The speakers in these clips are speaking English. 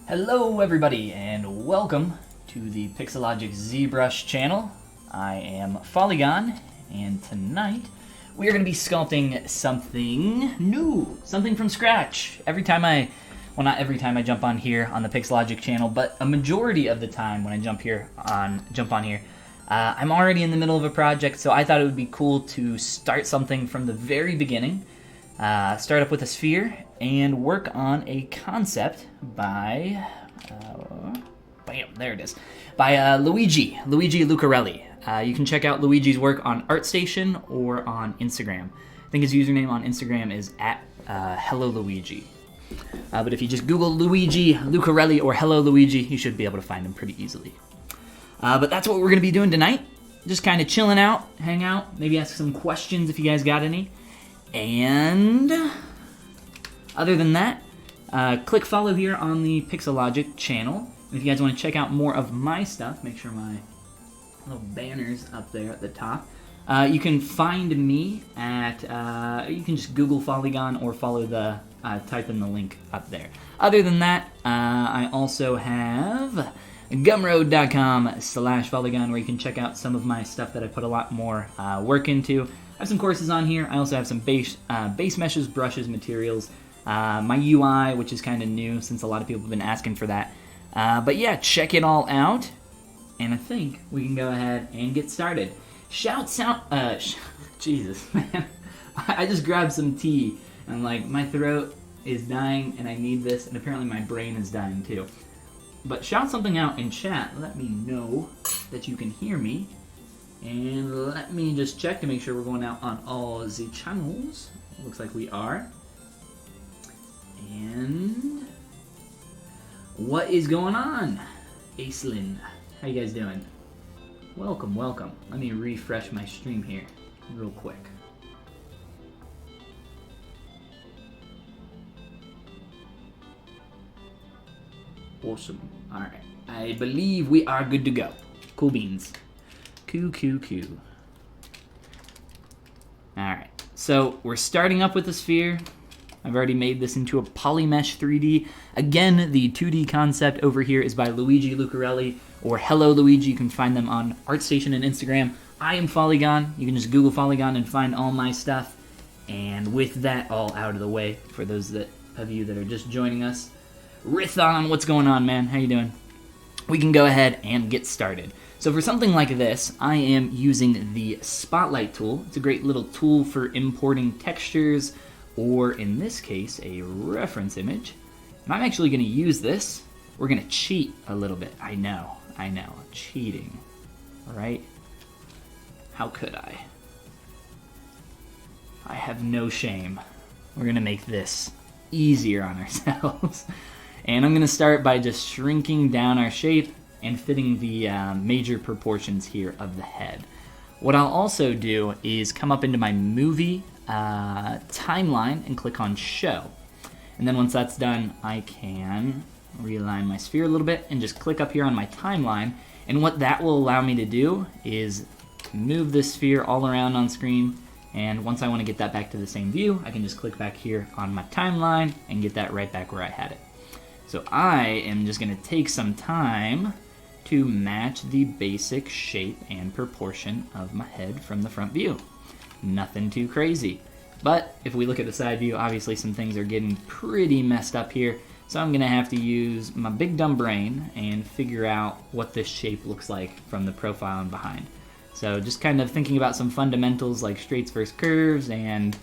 Hello everybody and welcome to the Pixelogic ZBrush channel. I am Follygon and tonight we are going to be sculpting something new, something from scratch. Not every time I jump on here on the Pixelogic channel, but a majority of the time when I jump on here, I'm already in the middle of a project, so I thought it would be cool to start something from the very beginning. Start up with a sphere and work on a concept by, bam, there it is, by Luigi Lucarelli. You can check out Luigi's work on ArtStation or on Instagram. I think his username on Instagram is at Hello Luigi. But if you just Google Luigi Lucarelli or Hello Luigi, you should be able to find him pretty easily. But that's what we're going to be doing tonight. Just kind of chilling out, hang out, maybe ask some questions if you guys got any. And other than that, click follow here on the Pixelogic channel. And if you guys want to check out more of my stuff, make sure my little banner's up there at the top. You can find me at, you can just Google Follygon or follow the, type in the link up there. Other than that, I also have gumroad.com/Follygon where you can check out some of my stuff that I put a lot more work into. I have some courses on here. I also have some base meshes, brushes, materials, my UI, which is kind of new since a lot of people have been asking for that. But yeah, check it all out, and I think we can go ahead and get started. Jesus, man. I just grabbed some tea, and like, my throat is dying, and I need this, and apparently my brain is dying too. But shout something out in chat. Let me know that you can hear me. And let me just check to make sure we're going out on all the channels. Looks like we are. And what is going on? Aislinn, how you guys doing? Welcome, welcome. Let me refresh my stream here real quick. Awesome. Alright. I believe we are good to go. Cool beans. Cool. Alright, so we're starting up with a sphere. I've already made this into a polymesh 3D. Again, the 2D concept over here is by Luigi Lucarelli or Hello Luigi. You can find them on ArtStation and Instagram. I am Follygon. You can just Google Follygon and find all my stuff. And with that all out of the way, for those of you that are just joining us, Rithon, what's going on, man? How you doing? We can go ahead and get started. So for something like this, I am using the Spotlight tool. It's a great little tool for importing textures, or in this case, a reference image. And I'm actually going to use this. We're going to cheat a little bit. I know, cheating. All right? How could I? I have no shame. We're going to make this easier on ourselves. And I'm going to start by just shrinking down our shape and fitting the major proportions here of the head. What I'll also do is come up into my movie timeline and click on show. And then once that's done, I can realign my sphere a little bit and just click up here on my timeline. And what that will allow me to do is move this sphere all around on screen. And once I want to get that back to the same view, I can just click back here on my timeline and get that right back where I had it. So I am just going to take some time to match the basic shape and proportion of my head from the front view. Nothing too crazy. But if we look at the side view, obviously some things are getting pretty messed up here. So I'm going to have to use my big dumb brain and figure out what this shape looks like from the profile and behind. So just kind of thinking about some fundamentals like straights versus curves, and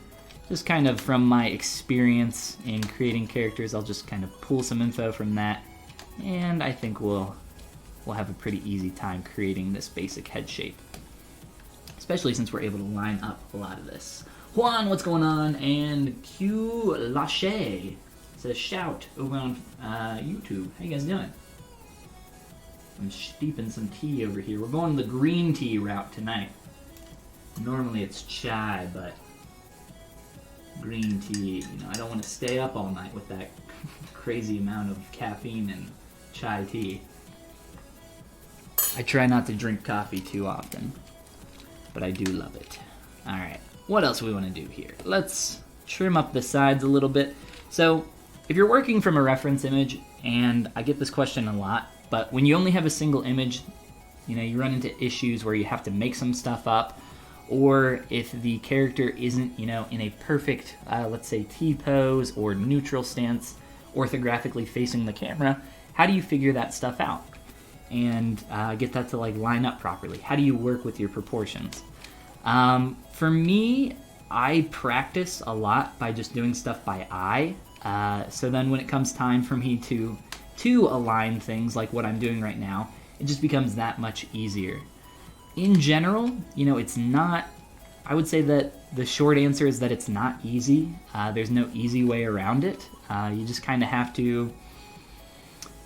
just kind of from my experience in creating characters, I'll just kind of pull some info from that. And I think we'll have a pretty easy time creating this basic head shape, especially since we're able to line up a lot of this. Juan, what's going on? And Q Lachey says shout over on YouTube. How you guys doing? I'm steeping some tea over here. We're going the green tea route tonight. Normally it's chai, but green tea, I don't want to stay up all night with that crazy amount of caffeine and chai tea. I try not to drink coffee too often, but I do love it. Alright, what else we want to do here? Let's trim up the sides a little bit. So if you're working from a reference image, and I get this question a lot, but when you only have a single image, you run into issues where you have to make some stuff up, or if the character isn't, in a perfect, let's say, T-pose or neutral stance, orthographically facing the camera, how do you figure that stuff out and get that to line up properly? How do you work with your proportions? For me, I practice a lot by just doing stuff by eye. So then when it comes time for me to align things like what I'm doing right now, it just becomes that much easier. In general, it's not, I would say that the short answer is that it's not easy. There's no easy way around it. You just kind of have to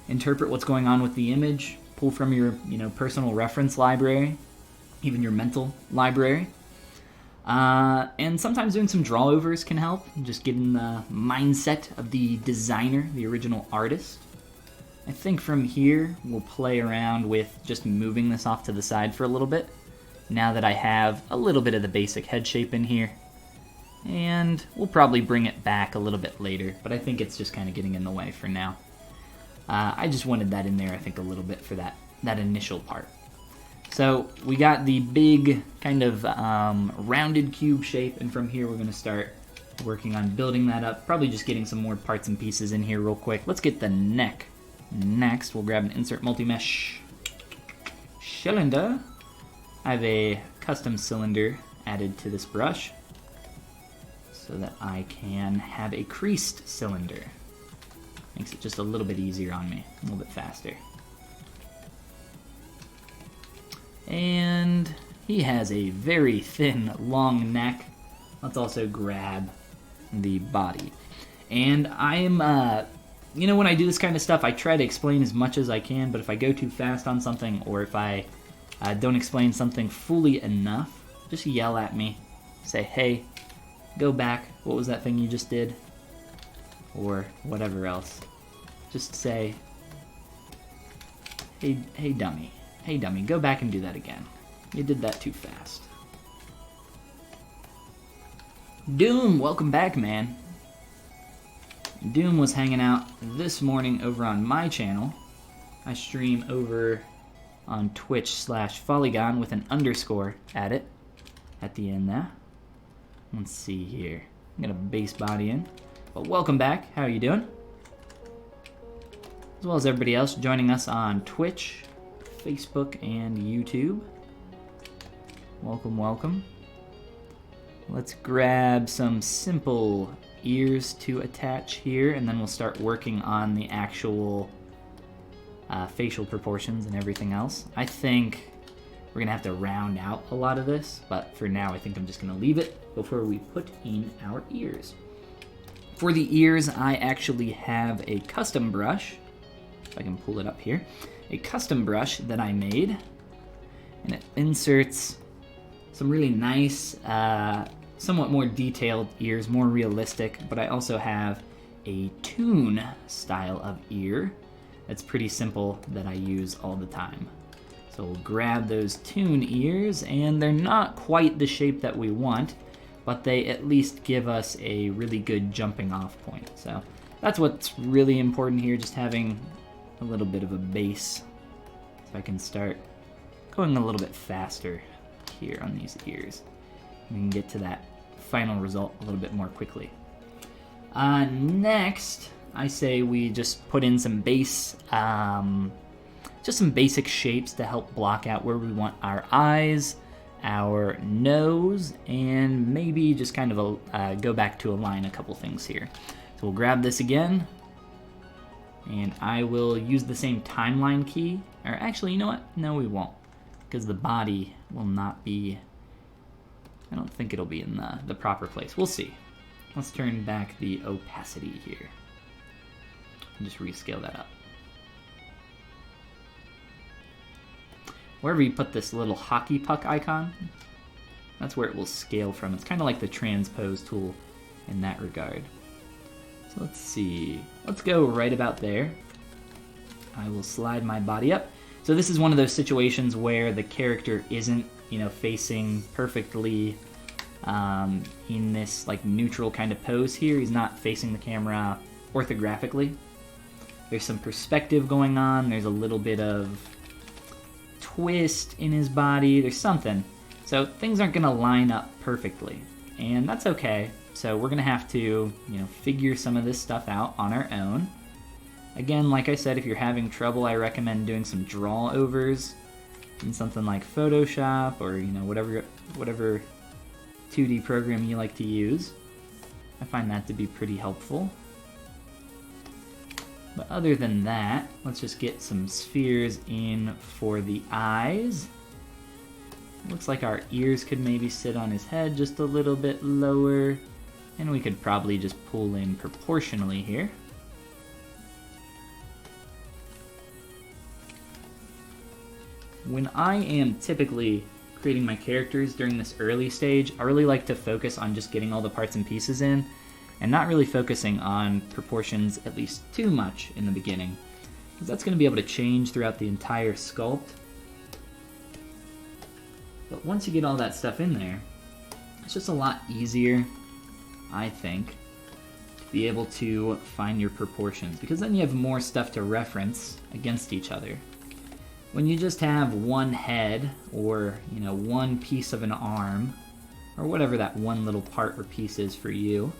interpret what's going on with the image, pull from your, personal reference library, even your mental library. And sometimes doing some drawovers can help, just getting the mindset of the designer, the original artist. I think from here, we'll play around with just moving this off to the side for a little bit, now that I have a little bit of the basic head shape in here. And we'll probably bring it back a little bit later, but I think it's just kind of getting in the way for now. I just wanted that in there, I think, a little bit for that initial part. So we got the big kind of rounded cube shape, and from here we're going to start working on building that up, probably just getting some more parts and pieces in here real quick. Let's get the neck. Next, we'll grab an insert multi-mesh cylinder. I have a custom cylinder added to this brush so that I can have a creased cylinder. Makes it just a little bit easier on me, a little bit faster. And he has a very thin, long neck. Let's also grab the body. And I'm, when I do this kind of stuff, I try to explain as much as I can, but if I go too fast on something, or if I don't explain something fully enough, just yell at me. Say, hey, go back. What was that thing you just did? Or whatever else. Just say, hey dummy. Hey dummy, go back and do that again. You did that too fast. Doom, welcome back, man. Doom was hanging out this morning over on my channel. I stream over on Twitch/Follygon with an underscore at it, at the end there. Let's see here. I'm gonna base body in. But welcome back, how are you doing? As well as everybody else joining us on Twitch, Facebook, and YouTube. Welcome, welcome. Let's grab some simple ears to attach here, and then we'll start working on the actual facial proportions and everything else. I think we're gonna have to round out a lot of this, but for now I think I'm just gonna leave it before we put in our ears. For the ears, I actually have a custom brush, if I can pull it up here, a custom brush that I made, and it inserts some really nice, somewhat more detailed ears, more realistic, but I also have a toon style of ear that's pretty simple that I use all the time. So we'll grab those toon ears, and they're not quite the shape that we want, but they at least give us a really good jumping off point. So that's what's really important here, just having a little bit of a base. So I can start going a little bit faster here on these ears. We can get to that final result a little bit more quickly. Next, I say we just put in some base, just some basic shapes to help block out where we want our eyes, our nose, and maybe just kind of go back to align a couple things here. So we'll grab this again, and I will use the same timeline key, or actually, you know what? No, we won't, because the body will not be, I don't think it'll be in the proper place. We'll see. Let's turn back the opacity here and just rescale that up. Wherever you put this little hockey puck icon, that's where it will scale from. It's kind of like the transpose tool in that regard. So let's see. Let's go right about there. I will slide my body up. So this is one of those situations where the character isn't, facing perfectly in this like neutral kind of pose here. He's not facing the camera orthographically. There's some perspective going on, there's a little bit of twist in his body, there's something. So things aren't gonna line up perfectly, and that's okay. So we're gonna have to, figure some of this stuff out on our own. Again, like I said, if you're having trouble, I recommend doing some draw overs in something like Photoshop or whatever 2D program you like to use. I find that to be pretty helpful. But other than that, let's just get some spheres in for the eyes. Looks like our ears could maybe sit on his head just a little bit lower, and we could probably just pull in proportionally here. When I am typically creating my characters during this early stage, I really like to focus on just getting all the parts and pieces in, and not really focusing on proportions at least too much in the beginning, because that's going to be able to change throughout the entire sculpt. But once you get all that stuff in there, it's just a lot easier, I think, to be able to find your proportions, because then you have more stuff to reference against each other. When you just have one head, or one piece of an arm, or whatever that one little part or piece is for you,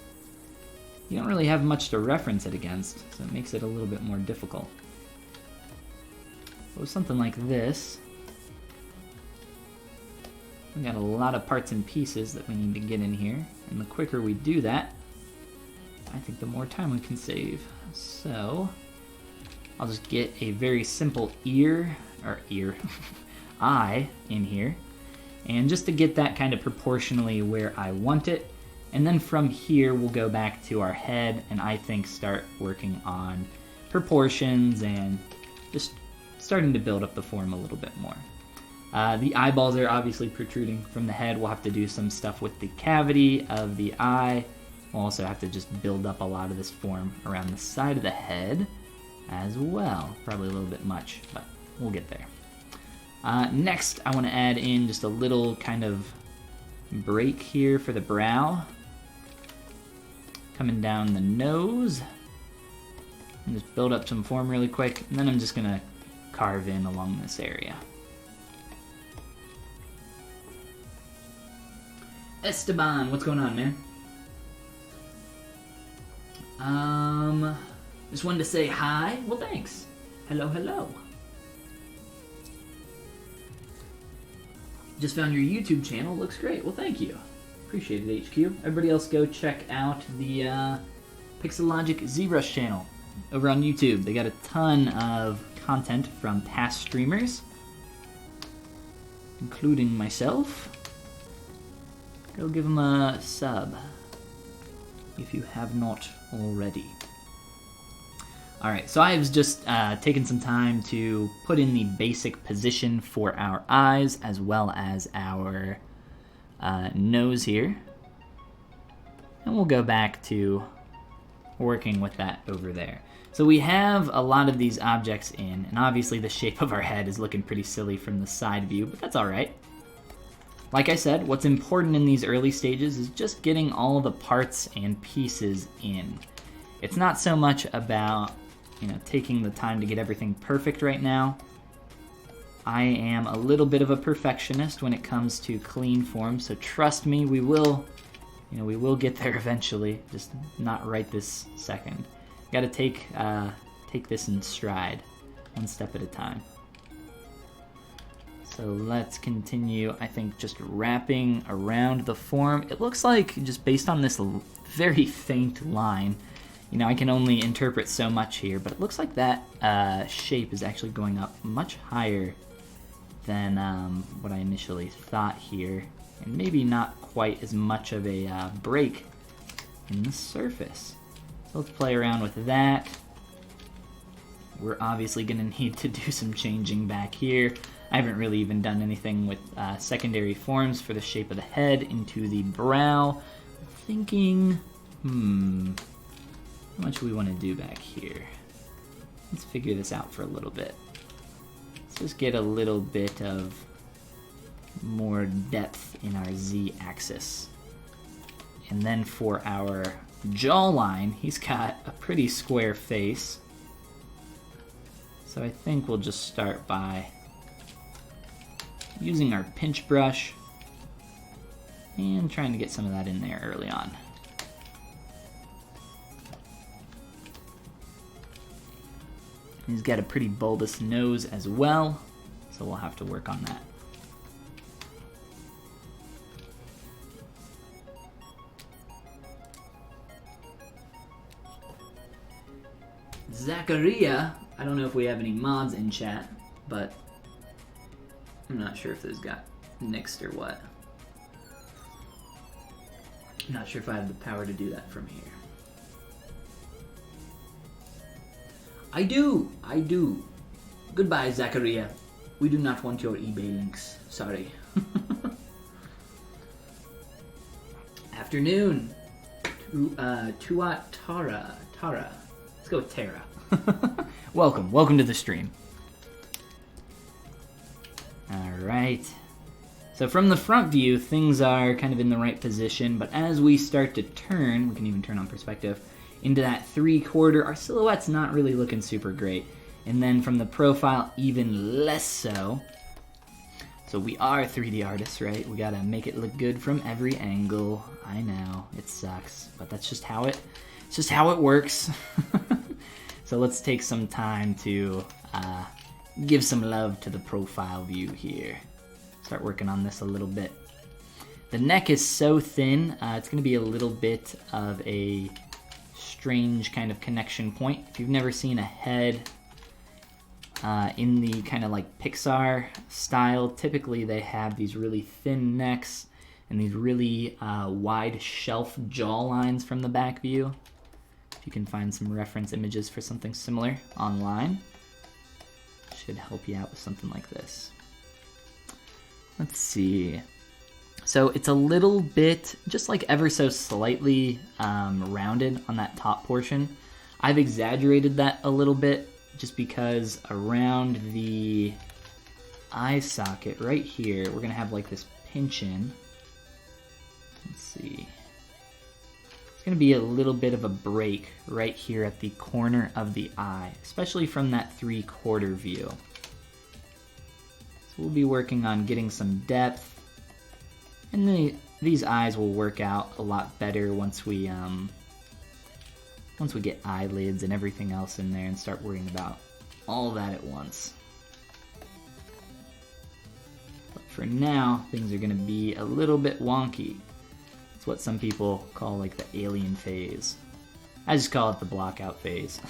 you don't really have much to reference it against, so it makes it a little bit more difficult. But with something like this, we got a lot of parts and pieces that we need to get in here, and the quicker we do that, I think the more time we can save. So I'll just get a very simple eye in here, and just to get that kind of proportionally where I want it, and then from here we'll go back to our head and I think start working on proportions and just starting to build up the form a little bit more. The eyeballs are obviously protruding from the head. We'll have to do some stuff with the cavity of the eye. We'll also have to just build up a lot of this form around the side of the head as well. Probably a little bit much, but we'll get there. Next, I want to add in just a little kind of break here for the brow. Coming down the nose. And just build up some form really quick, and then I'm just going to carve in along this area. Esteban, what's going on, man? Just wanted to say hi. Well, thanks. Hello, hello. Just found your YouTube channel. Looks great. Well, thank you. Appreciate it, HQ. Everybody else go check out the Pixelogic ZBrush channel over on YouTube. They got a ton of content from past streamers, including myself. Go give them a sub if you have not already. Alright, so I've just taken some time to put in the basic position for our eyes as well as our nose here. And we'll go back to working with that over there. So we have a lot of these objects in, and obviously the shape of our head is looking pretty silly from the side view, but that's alright. Like I said, what's important in these early stages is just getting all the parts and pieces in. It's not so much about, taking the time to get everything perfect right now. I am a little bit of a perfectionist when it comes to clean form, so trust me, we will get there eventually, just not right this second. Gotta take this in stride, one step at a time. So let's continue, I think, just wrapping around the form. It looks like, just based on this very faint line, I can only interpret so much here, but it looks like that shape is actually going up much higher than what I initially thought here, and maybe not quite as much of a break in the surface. So let's play around with that. We're obviously going to need to do some changing back here. I haven't really even done anything with secondary forms for the shape of the head into the brow. I'm thinking, how much do we want to do back here? Let's figure this out for a little bit. Let's just get a little bit of more depth in our Z-axis. And then for our jawline. He's got a pretty square face. So I think we'll just start by using our pinch brush and trying to get some of that in there early on. He's got a pretty bulbous nose as well, so we'll have to work on that. Zacharia, I don't know if we have any mods in chat, but I'm not sure if those got nixed or what. I'm not sure if I have the power to do that from here. I do! Goodbye, Zacharia. We do not want your eBay links. Sorry. Afternoon. Tuat Tara. Let's go with Tara. Welcome to the stream. Alright. So from the front view, things are kind of in the right position, but as we start to turn, we can even turn on perspective, into that 3/4, our silhouette's not really looking super great. And then from the profile, even less so. So we are 3D artists, right? We gotta make it look good from every angle. I know, it sucks, but that's just how it's just how it works. So let's take some time to give some love to the profile view here. Start working on this a little bit. The neck is so thin, it's going to be a little bit of a strange kind of connection point. If you've never seen a head in the kind of like Pixar style, typically they have these really thin necks and these really wide shelf jaw lines from the back view. If you can find some reference images for something similar online, should help you out with something like this. Let's see. So it's a little bit, just like ever so slightly rounded on that top portion. I've exaggerated that a little bit just because around the eye socket right here, we're gonna have like this pinch in. Let's see. It's gonna be a little bit of a break right here at the corner of the eye, especially from that 3/4 view. We'll be working on getting some depth, and these eyes will work out a lot better once we get eyelids and everything else in there and start worrying about all that at once. But for now, things are going to be a little bit wonky. It's what some people call like the alien phase. I just call it the blockout phase.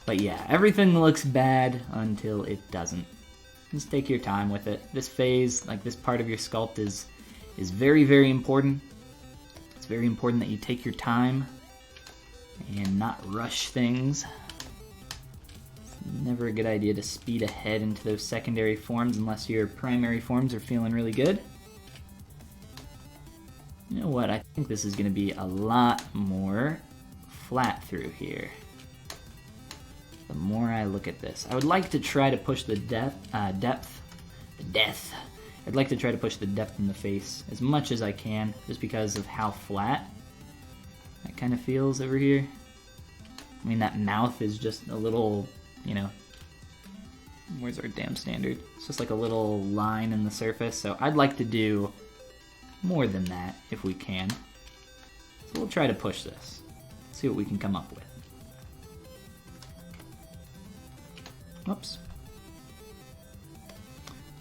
But yeah, everything looks bad until it doesn't. Just take your time with it. This phase, like this part of your sculpt is very, very important. It's very important that you take your time and not rush things. It's never a good idea to speed ahead into those secondary forms unless your primary forms are feeling really good. You know what, I think this is going to be a lot more flat through here. The more I look at this, I would like to try to push the depth. I'd like to try to push the depth in the face as much as I can, just because of how flat that kind of feels over here. I mean, that mouth is just a little, you know, where's our damn standard? It's just like a little line in the surface, so I'd like to do more than that if we can. So we'll try to push this, see what we can come up with. Oops.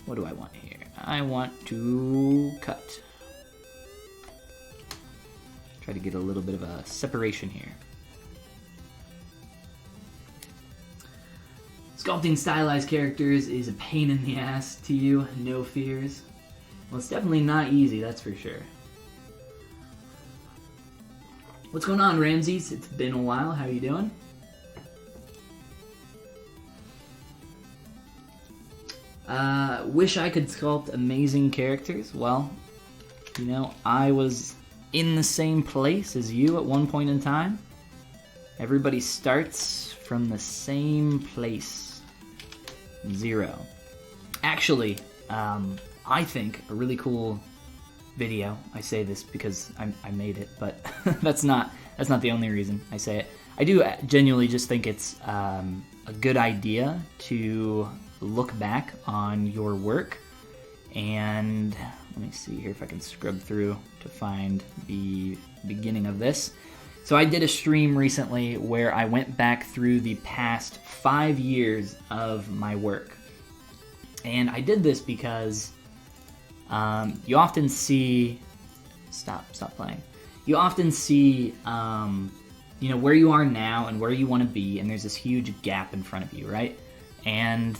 What do I want here? I want to cut. Try to get a little bit of a separation here. Sculpting stylized characters is a pain in the ass to you, no fears. Well, it's definitely not easy, that's for sure. What's going on, Ramses? It's been a while. How you doing? Wish I could sculpt amazing characters. Well, you know, I was in the same place as you at one point in time. Everybody starts from the same place. 0. Actually, I think a really cool video. I say this because I made it, but that's not the only reason I say it. I do genuinely just think it's a good idea to look back on your work. And let me see here if I can scrub through to find the beginning of this. So I did a stream recently where I went back through the past 5 years of my work. And I did this because you often see... Stop playing. You often see, you know, where you are now and where you want to be, and there's this huge gap in front of you, right? And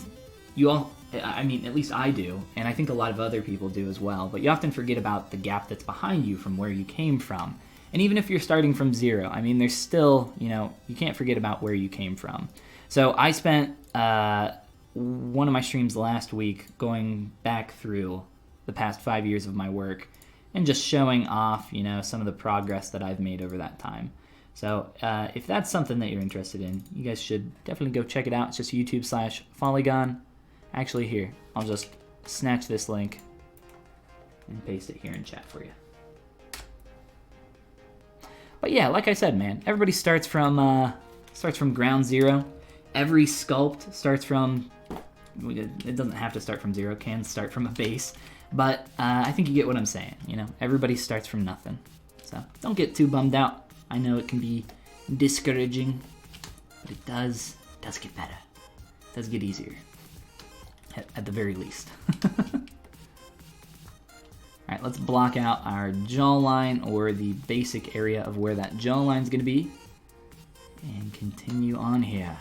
you all... I mean, at least I do, and I think a lot of other people do as well, but you often forget about the gap that's behind you from where you came from. And even if you're starting from zero, I mean, there's still, you know, you can't forget about where you came from. So I spent one of my streams last week going back through the past 5 years of my work and just showing off, you know, some of the progress that I've made over that time. So if that's something that you're interested in, you guys should definitely go check it out. It's just YouTube/Follygon. Actually, here, I'll just snatch this link and paste it here in chat for you. But yeah, like I said, man, everybody starts from ground zero. Every sculpt starts from... It doesn't have to start from zero. It can start from a base. But I think you get what I'm saying. You know, everybody starts from nothing. So don't get too bummed out. I know it can be discouraging, but it does get better. It does get easier. At the very least. Alright, let's block out our jawline, or the basic area of where that jawline is going to be, and continue on here.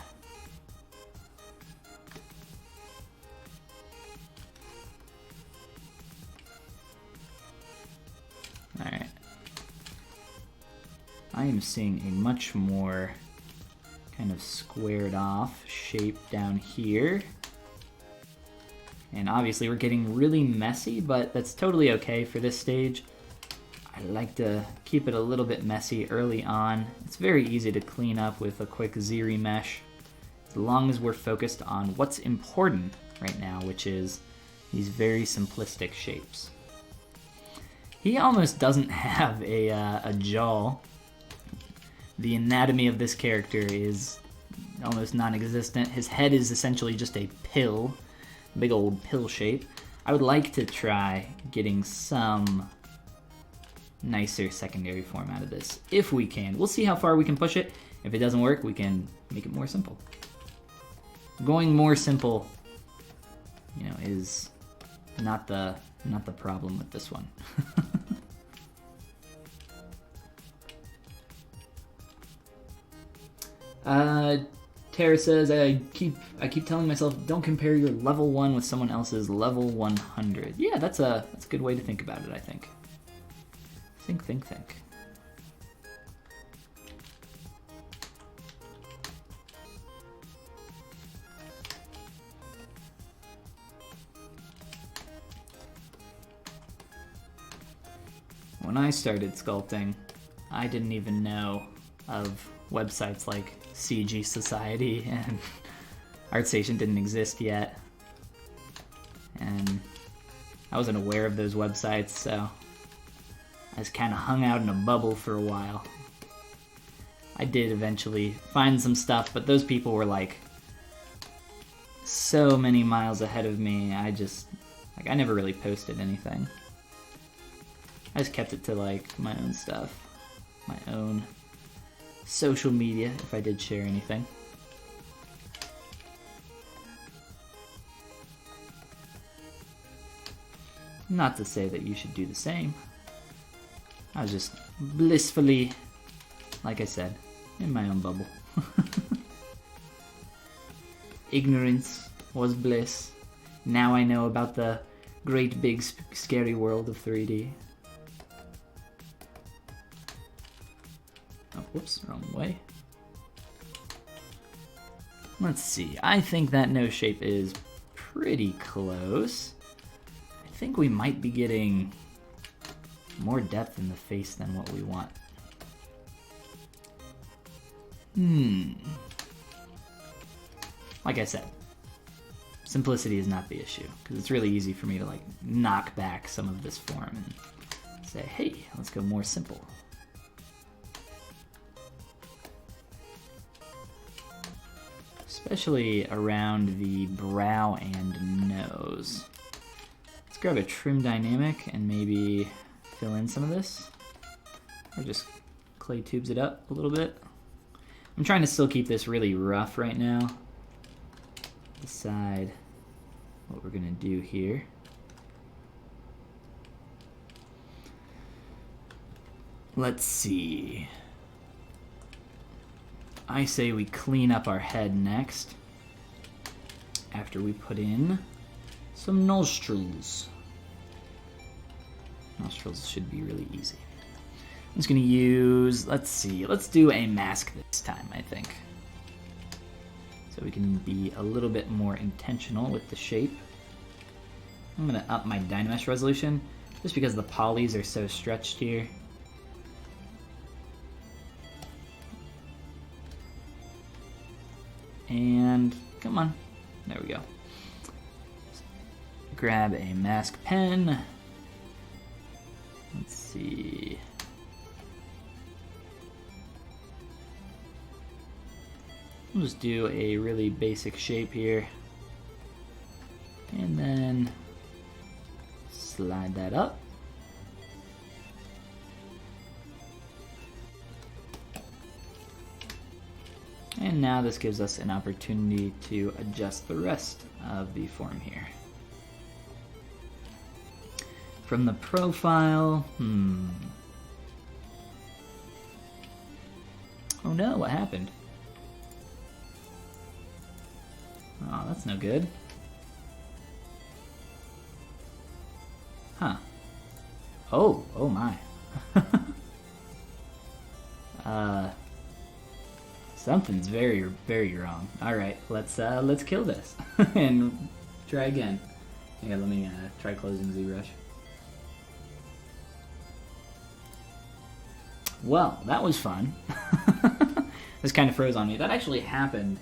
Alright. I am seeing a much more kind of squared off shape down here. And obviously we're getting really messy, but that's totally okay for this stage. I like to keep it a little bit messy early on. It's very easy to clean up with a quick Z-remesh, as long as we're focused on what's important right now, which is these very simplistic shapes. He almost doesn't have a jaw. The anatomy of this character is almost non-existent. His head is essentially just a pill. Big old pill shape. I would like to try getting some nicer secondary form out of this, if we can. We'll see how far we can push it. If it doesn't work, we can make it more simple. Going more simple, you know, is not the problem with this one. Tara says, I keep telling myself, don't compare your level 1 with someone else's level 100. Yeah, that's a good way to think about it, I think. Think. When I started sculpting, I didn't even know of websites like CG Society, and ArtStation didn't exist yet, and I wasn't aware of those websites, so I just kind of hung out in a bubble for a while. I did eventually find some stuff, but those people were like so many miles ahead of me. I never really posted anything. I just kept it to like my own stuff, my own social media, if I did share anything. Not to say that you should do the same. I was just blissfully, like I said, in my own bubble. Ignorance was bliss. Now I know about the great big scary world of 3D. Oh, whoops, wrong way. Let's see, I think that nose shape is pretty close. I think we might be getting more depth in the face than what we want. Like I said, simplicity is not the issue, because it's really easy for me to like knock back some of this form and say, hey, let's go more simple. Especially around the brow and nose. Let's grab a trim dynamic and maybe fill in some of this. Or just clay tubes it up a little bit. I'm trying to still keep this really rough right now. Decide what we're gonna do here. Let's see. I say we clean up our head next, after we put in some nostrils. Nostrils should be really easy. I'm just gonna use, let's see, let's do a mask this time, I think. So we can be a little bit more intentional with the shape. I'm gonna up my Dynamesh resolution, just because the polys are so stretched here. And come on, there we go. Grab a mask pen. Let's see. We'll just do a really basic shape here. And then slide that up. And now this gives us an opportunity to adjust the rest of the form here. From the profile, oh no, what happened? Oh, that's no good. Huh. Oh my. Something's very, very wrong. All right, let's kill this and try again. Yeah, let me try closing ZBrush. Well, that was fun. This kind of froze on me. That actually happened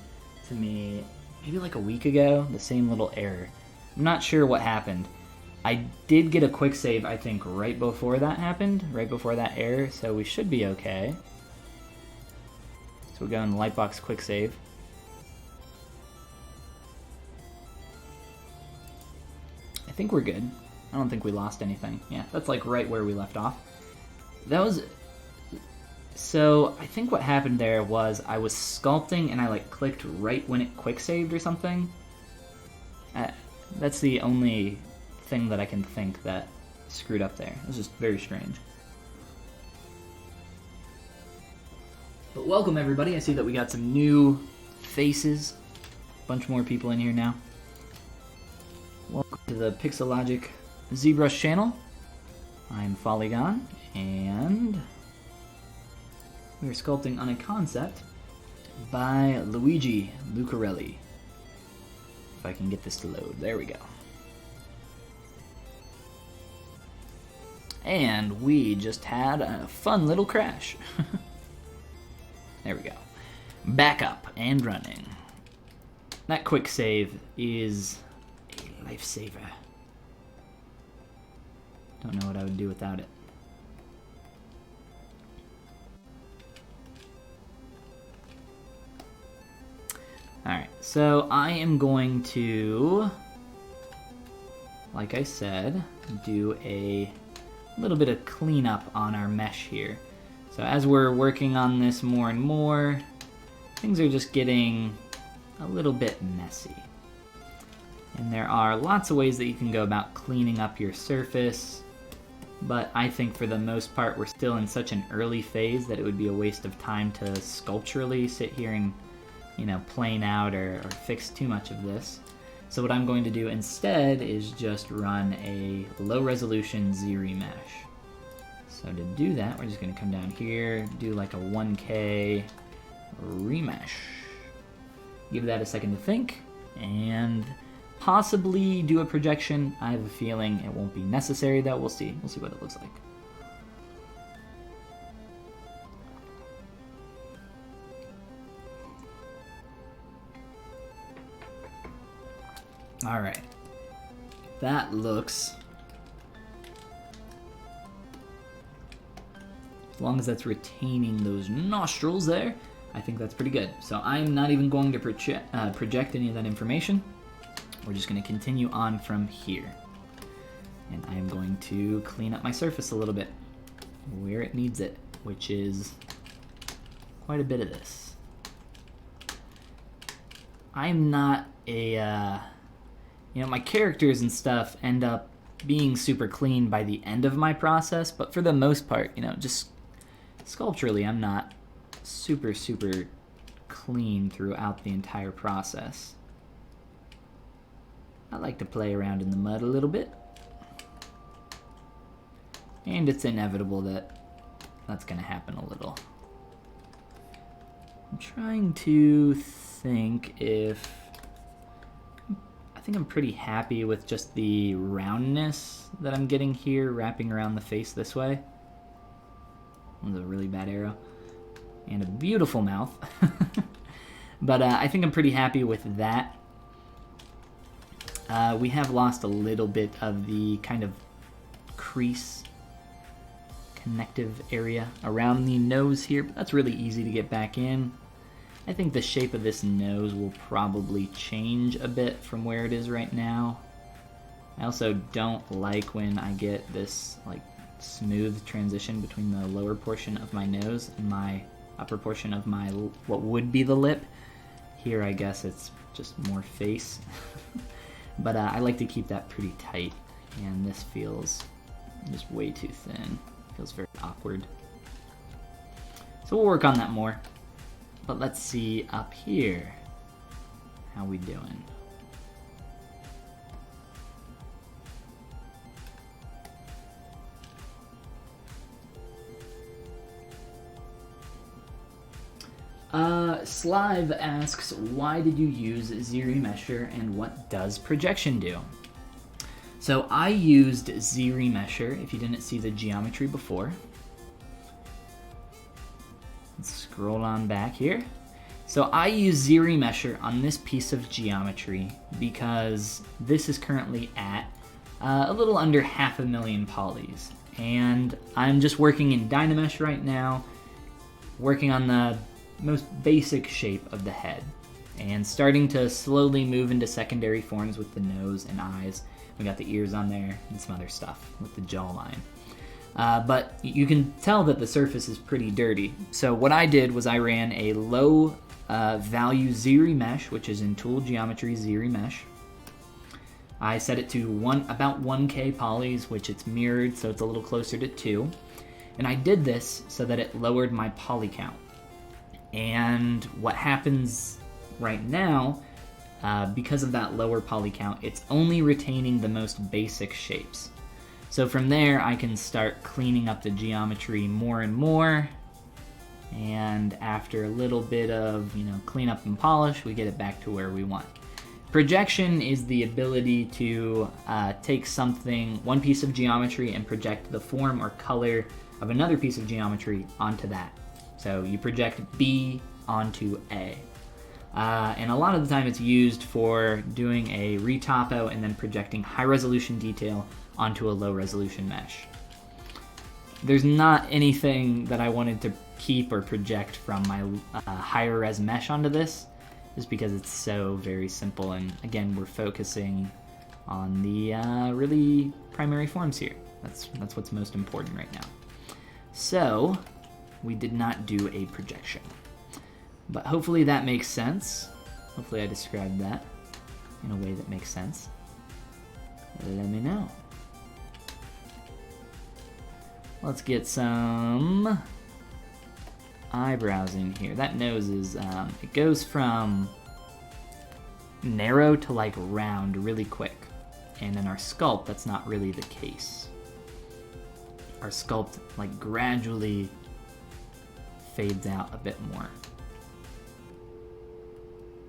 to me maybe like a week ago, the same little error. I'm not sure what happened. I did get a quick save, I think, right before that happened, right before that error, so we should be okay. So we'll go in the Lightbox quick save. I think we're good. I don't think we lost anything. Yeah, that's like right where we left off. That was... So, I think what happened there was I was sculpting and I like clicked right when it quick saved or something. That's the only thing that I can think that screwed up there. It was just very strange. But welcome everybody. I see that we got some new faces. A bunch more people in here now. Welcome to the Pixelogic ZBrush channel. I'm Follygon, and we're sculpting on a concept by Luigi Lucarelli. If I can get this to load. There we go. And we just had a fun little crash. There we go. Back up and running. That quick save is a lifesaver. Don't know what I would do without it. Alright, so I am going to, like I said, do a little bit of cleanup on our mesh here. So as we're working on this more and more, things are just getting a little bit messy. And there are lots of ways that you can go about cleaning up your surface, but I think for the most part we're still in such an early phase that it would be a waste of time to sculpturally sit here and, you know, plane out or fix too much of this. So what I'm going to do instead is just run a low resolution Z-remesh. So to do that, we're just going to come down here, do like a 1K remesh. Give that a second to think, and possibly do a projection. I have a feeling it won't be necessary though. We'll see. We'll see what it looks like. All right. That looks As long as that's retaining those nostrils there, I think that's pretty good. So I'm not even going to project any of that information. We're just going to continue on from here. And I'm going to clean up my surface a little bit where it needs it, which is quite a bit of this. I'm not a, my characters and stuff end up being super clean by the end of my process, but for the most part, just sculpturally, I'm not super clean throughout the entire process. I like to play around in the mud a little bit, and it's inevitable that that's going to happen a little. I'm trying to think if... I think I'm pretty happy with just the roundness that I'm getting here, wrapping around the face this way. That was a really bad arrow. And a beautiful mouth. But I think I'm pretty happy with that. We have lost a little bit of the kind of crease connective area around the nose here, but that's really easy to get back in. I think the shape of this nose will probably change a bit from where it is right now. I also don't like when I get this like smooth transition between the lower portion of my nose and my upper portion of my what would be the lip. Here I guess it's just more face. But I like to keep that pretty tight, and this feels just way too thin. Feels very awkward. So we'll work on that more. But let's see up here. How we doing? Slive asks, why did you use ZRemesher and what does projection do? So I used ZRemesher, if you didn't see the geometry before. Let's scroll on back here. So I use ZRemesher on this piece of geometry because this is currently at a little under 500,000 polys. And I'm just working in Dynamesh right now, working on the most basic shape of the head, and starting to slowly move into secondary forms with the nose and eyes. We got the ears on there and some other stuff with the jawline. But you can tell that the surface is pretty dirty. So what I did was I ran a low value ZRemesh, which is in Tool Geometry ZRemesh. I set it to about 1K polys, which it's mirrored, so it's a little closer to 2. And I did this so that it lowered my poly count. And what happens right now, because of that lower poly count, it's only retaining the most basic shapes. So from there, I can start cleaning up the geometry more and more. And after a little bit of, cleanup and polish, we get it back to where we want. Projection is the ability to take one piece of geometry, and project the form or color of another piece of geometry onto that. So you project B onto A. And a lot of the time it's used for doing a retopo and then projecting high resolution detail onto a low resolution mesh. There's not anything that I wanted to keep or project from my higher res mesh onto this, just because it's so very simple, and again, we're focusing on the really primary forms here. That's what's most important right now. So we did not do a projection, but hopefully that makes sense. Hopefully I described that in a way that makes sense. Let me know. Let's get some eyebrows in here. That nose is, it goes from narrow to like round really quick. And in our sculpt, that's not really the case. Our sculpt like gradually fades out a bit more.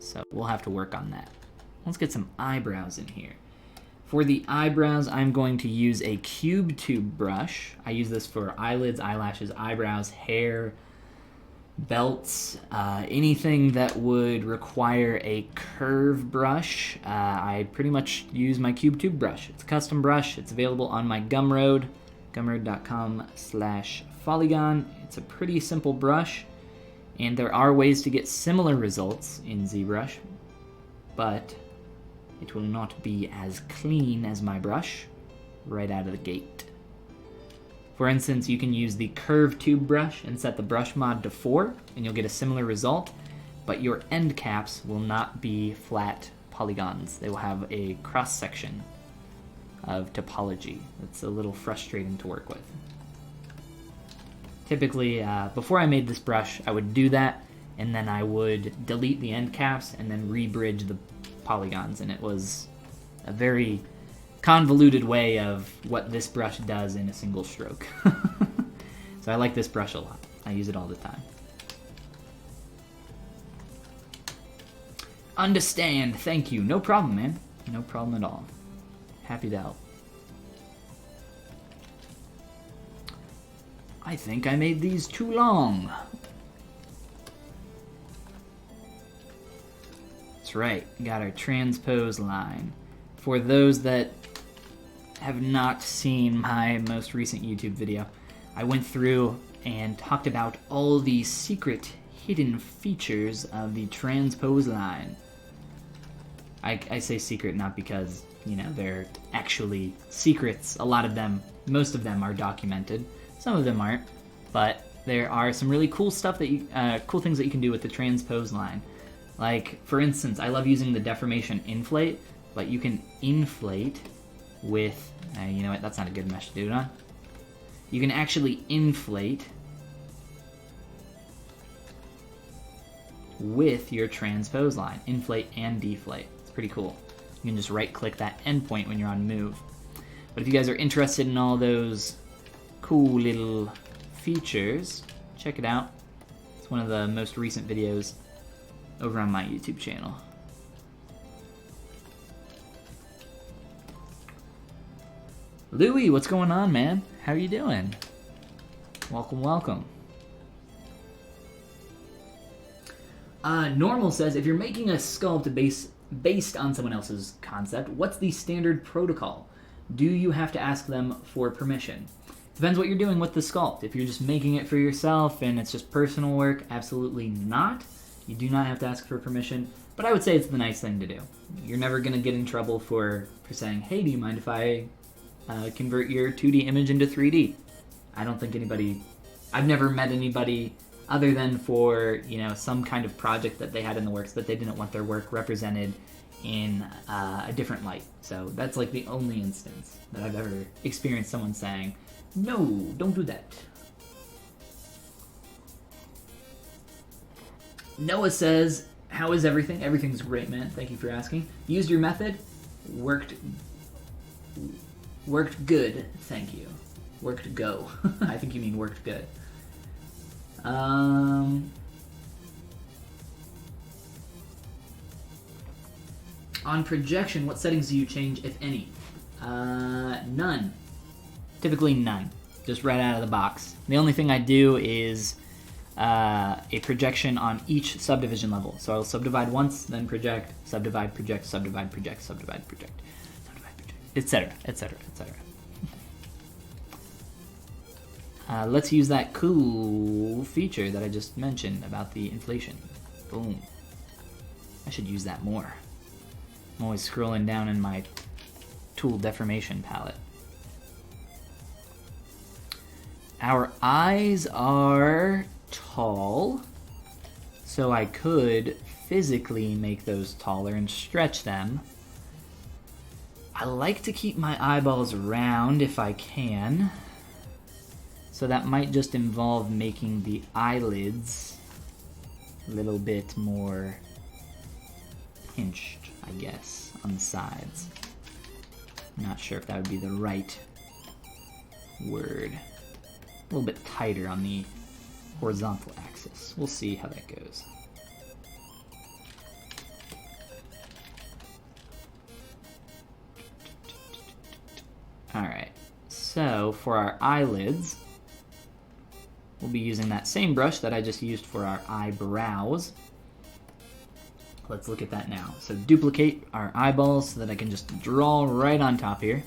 So we'll have to work on that. Let's get some eyebrows in here. For the eyebrows, I'm going to use a cube tube brush. I use this for eyelids, eyelashes, eyebrows, hair, belts, anything that would require a curve brush. I pretty much use my cube tube brush. It's a custom brush. It's available on my Gumroad, gumroad.com/Follygon. Follygon. It's a pretty simple brush, and there are ways to get similar results in ZBrush, but it will not be as clean as my brush right out of the gate. For instance, you can use the curved tube brush and set the brush mod to 4, and you'll get a similar result, but your end caps will not be flat polygons. They will have a cross-section of topology. It's a little frustrating to work with. Typically, before I made this brush, I would do that, and then I would delete the end caps and then re-bridge the polygons, and it was a very convoluted way of what this brush does in a single stroke. So I like this brush a lot. I use it all the time. Understand, thank you. No problem, man. No problem at all. Happy to help. I think I made these too long. That's right, got our transpose line. For those that have not seen my most recent YouTube video, I went through and talked about all the secret hidden features of the transpose line. I say secret not because, you know, they're actually secrets. A lot of them, most of them are documented. Some of them aren't, but there are some really cool stuff that you, cool things that you can do with the transpose line. Like, for instance, I love using the deformation inflate, but you can inflate with, you know what, that's not a good mesh to do it on. You can actually inflate with your transpose line, inflate and deflate. It's pretty cool. You can just right-click that endpoint when you're on move. But if you guys are interested in all those cool little features, check it out. It's one of the most recent videos over on my YouTube channel. Louie, what's going on, man? How are you doing? Welcome, welcome. Normal says, if you're making a sculpt based on someone else's concept, what's the standard protocol? Do you have to ask them for permission? Depends what you're doing with the sculpt. If you're just making it for yourself and it's just personal work, absolutely not. You do not have to ask for permission, but I would say it's the nice thing to do. You're never going to get in trouble for saying, hey, do you mind if I convert your 2D image into 3D? I don't think anybody, I've never met anybody other than for, you know, some kind of project that they had in the works that they didn't want their work represented in a different light. So that's like the only instance that I've ever experienced someone saying, no, don't do that. Noah says, how is everything? Everything's great, man. Thank you for asking. Used your method. Worked good. Thank you. Worked go. I think you mean worked good. On projection, what settings do you change, if any? None. Typically none. Just right out of the box. The only thing I do is a projection on each subdivision level. So I'll subdivide once, then project, subdivide, project, subdivide, project, subdivide, project, subdivide, project, etc., etc., etc. Let's use that cool feature that I just mentioned about the inflation. Boom. I should use that more. I'm always scrolling down in my tool deformation palette. Our eyes are tall, so I could physically make those taller and stretch them. I like to keep my eyeballs round if I can, so that might just involve making the eyelids a little bit more pinched, I guess, on the sides. I'm not sure if that would be the right word. A little bit tighter on the horizontal axis. We'll see how that goes. Alright, so for our eyelids, we'll be using that same brush that I just used for our eyebrows. Let's look at that now. So duplicate our eyeballs so that I can just draw right on top here.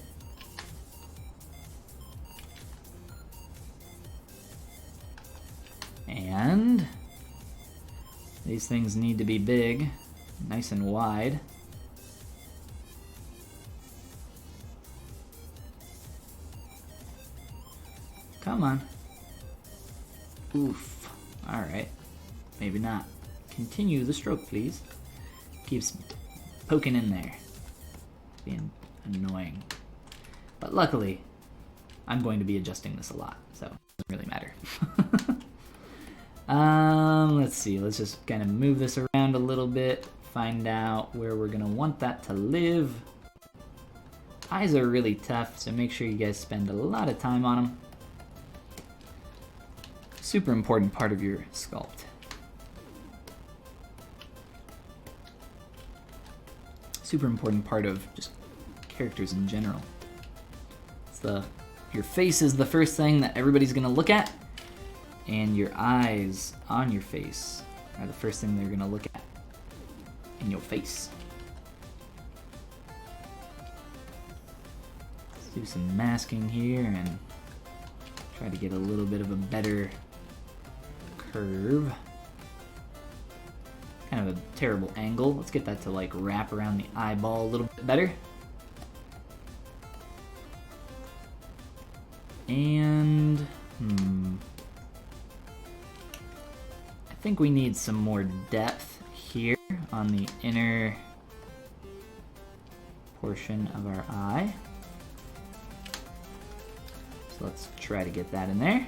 These things need to be big, nice and wide. Come on. Oof. Alright. Maybe not. Continue the stroke, please. Keeps poking in there. Being annoying. But luckily, I'm going to be adjusting this a lot, so it doesn't really matter. Let's see. Let's just kind of move this around a little bit. Find out where we're going to want that to live. Eyes are really tough, so make sure you guys spend a lot of time on them. Super important part of your sculpt. Super important part of just characters in general. It's your face is the first thing that everybody's gonna look at, and your eyes on your face are the first thing they're gonna look at in your face. Let's do some masking here and try to get a little bit of a better curve. Kind of a terrible angle. Let's get that to like wrap around the eyeball a little bit better. And I think we need some more depth here on the inner portion of our eye. So let's try to get that in there.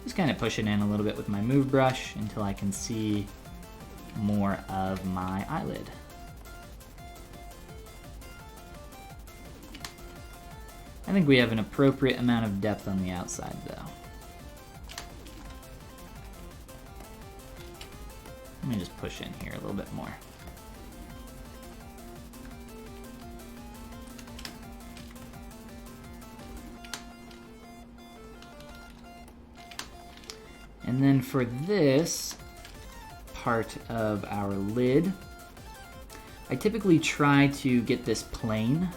Just kind of push it in a little bit with my move brush until I can see more of my eyelid. I think we have an appropriate amount of depth on the outside though. Let me just push in here a little bit more. And then for this part of our lid, I typically try to get this plane,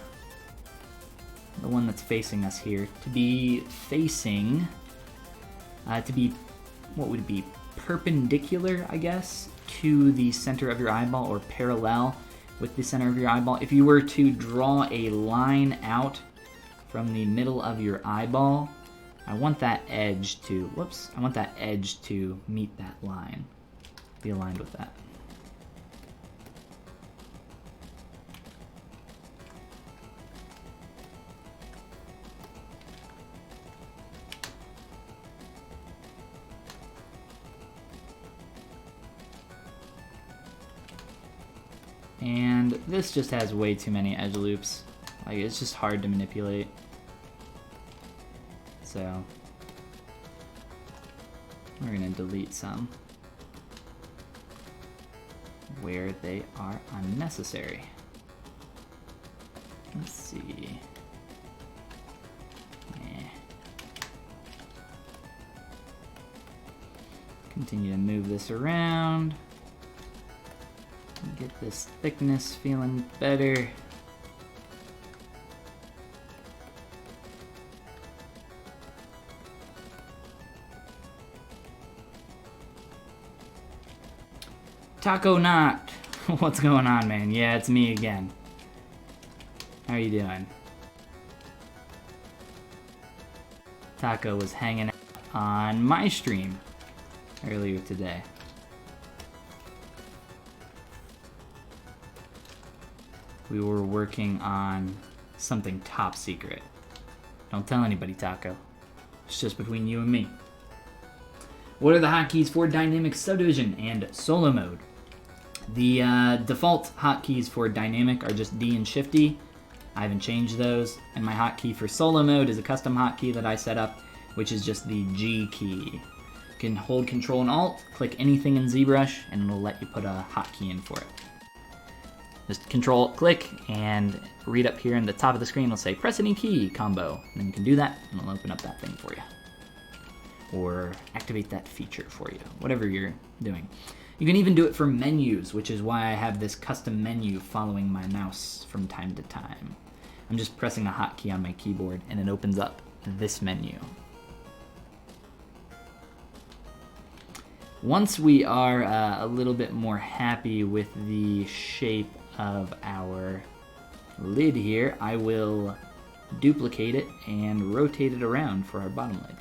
the one that's facing us here, to be facing, what would it be, perpendicular, I guess, to the center of your eyeball, or parallel with the center of your eyeball. If you were to draw a line out from the middle of your eyeball, I want that edge to, I want that edge to meet that line, be aligned with that. And this just has way too many edge loops. Like, it's just hard to manipulate. So we're gonna delete some where they are unnecessary. Let's see. Continue to move this around. Get this thickness feeling better. Taco Knot, what's going on, man? Yeah, it's me again. How are you doing? Taco was hanging out on my stream earlier today. We were working on something top secret. Don't tell anybody, Taco. It's just between you and me. What are the hotkeys for Dynamic Subdivision and Solo Mode? The default hotkeys for Dynamic are just D and Shift D. I haven't changed those. And my hotkey for Solo Mode is a custom hotkey that I set up, which is just the G key. You can hold Control and Alt, click anything in ZBrush, and it'll let you put a hotkey in for it. Just Control, click, and read up here in the top of the screen, it'll say press any key combo. And then you can do that, and it'll open up that thing for you. Or activate that feature for you, whatever you're doing. You can even do it for menus, which is why I have this custom menu following my mouse from time to time. I'm just pressing a hotkey on my keyboard, and it opens up this menu. Once we are a little bit more happy with the shape of our lid here, I will duplicate it and rotate it around for our bottom lid.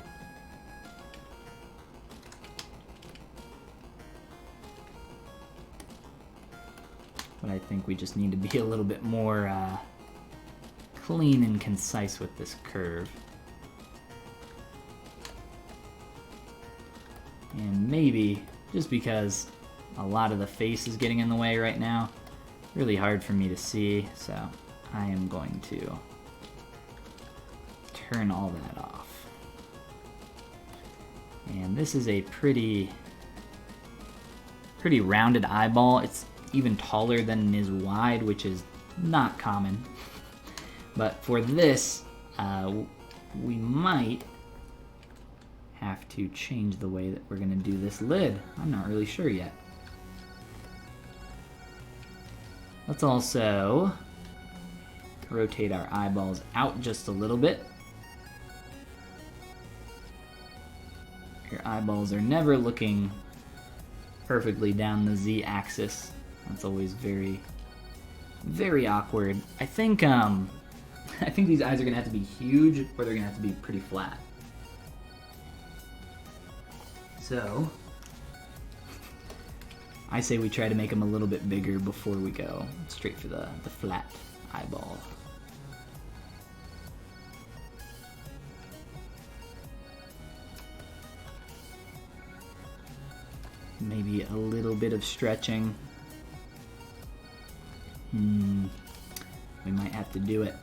But I think we just need to be a little bit more clean and concise with this curve. And maybe, just because a lot of the face is getting in the way right now, really hard for me to see, so I am going to turn all that off. And this is a pretty rounded eyeball. It's even taller than it is wide, which is not common. But for this, we might have to change the way that we're gonna do this lid. I'm not really sure yet. Let's also rotate our eyeballs out just a little bit. Your eyeballs are never looking perfectly down the Z-axis. That's always very, very awkward. I think these eyes are gonna have to be huge, or they're gonna have to be pretty flat. So, I say we try to make them a little bit bigger before we go straight for the flat eyeball. Maybe a little bit of stretching. We might have to do it.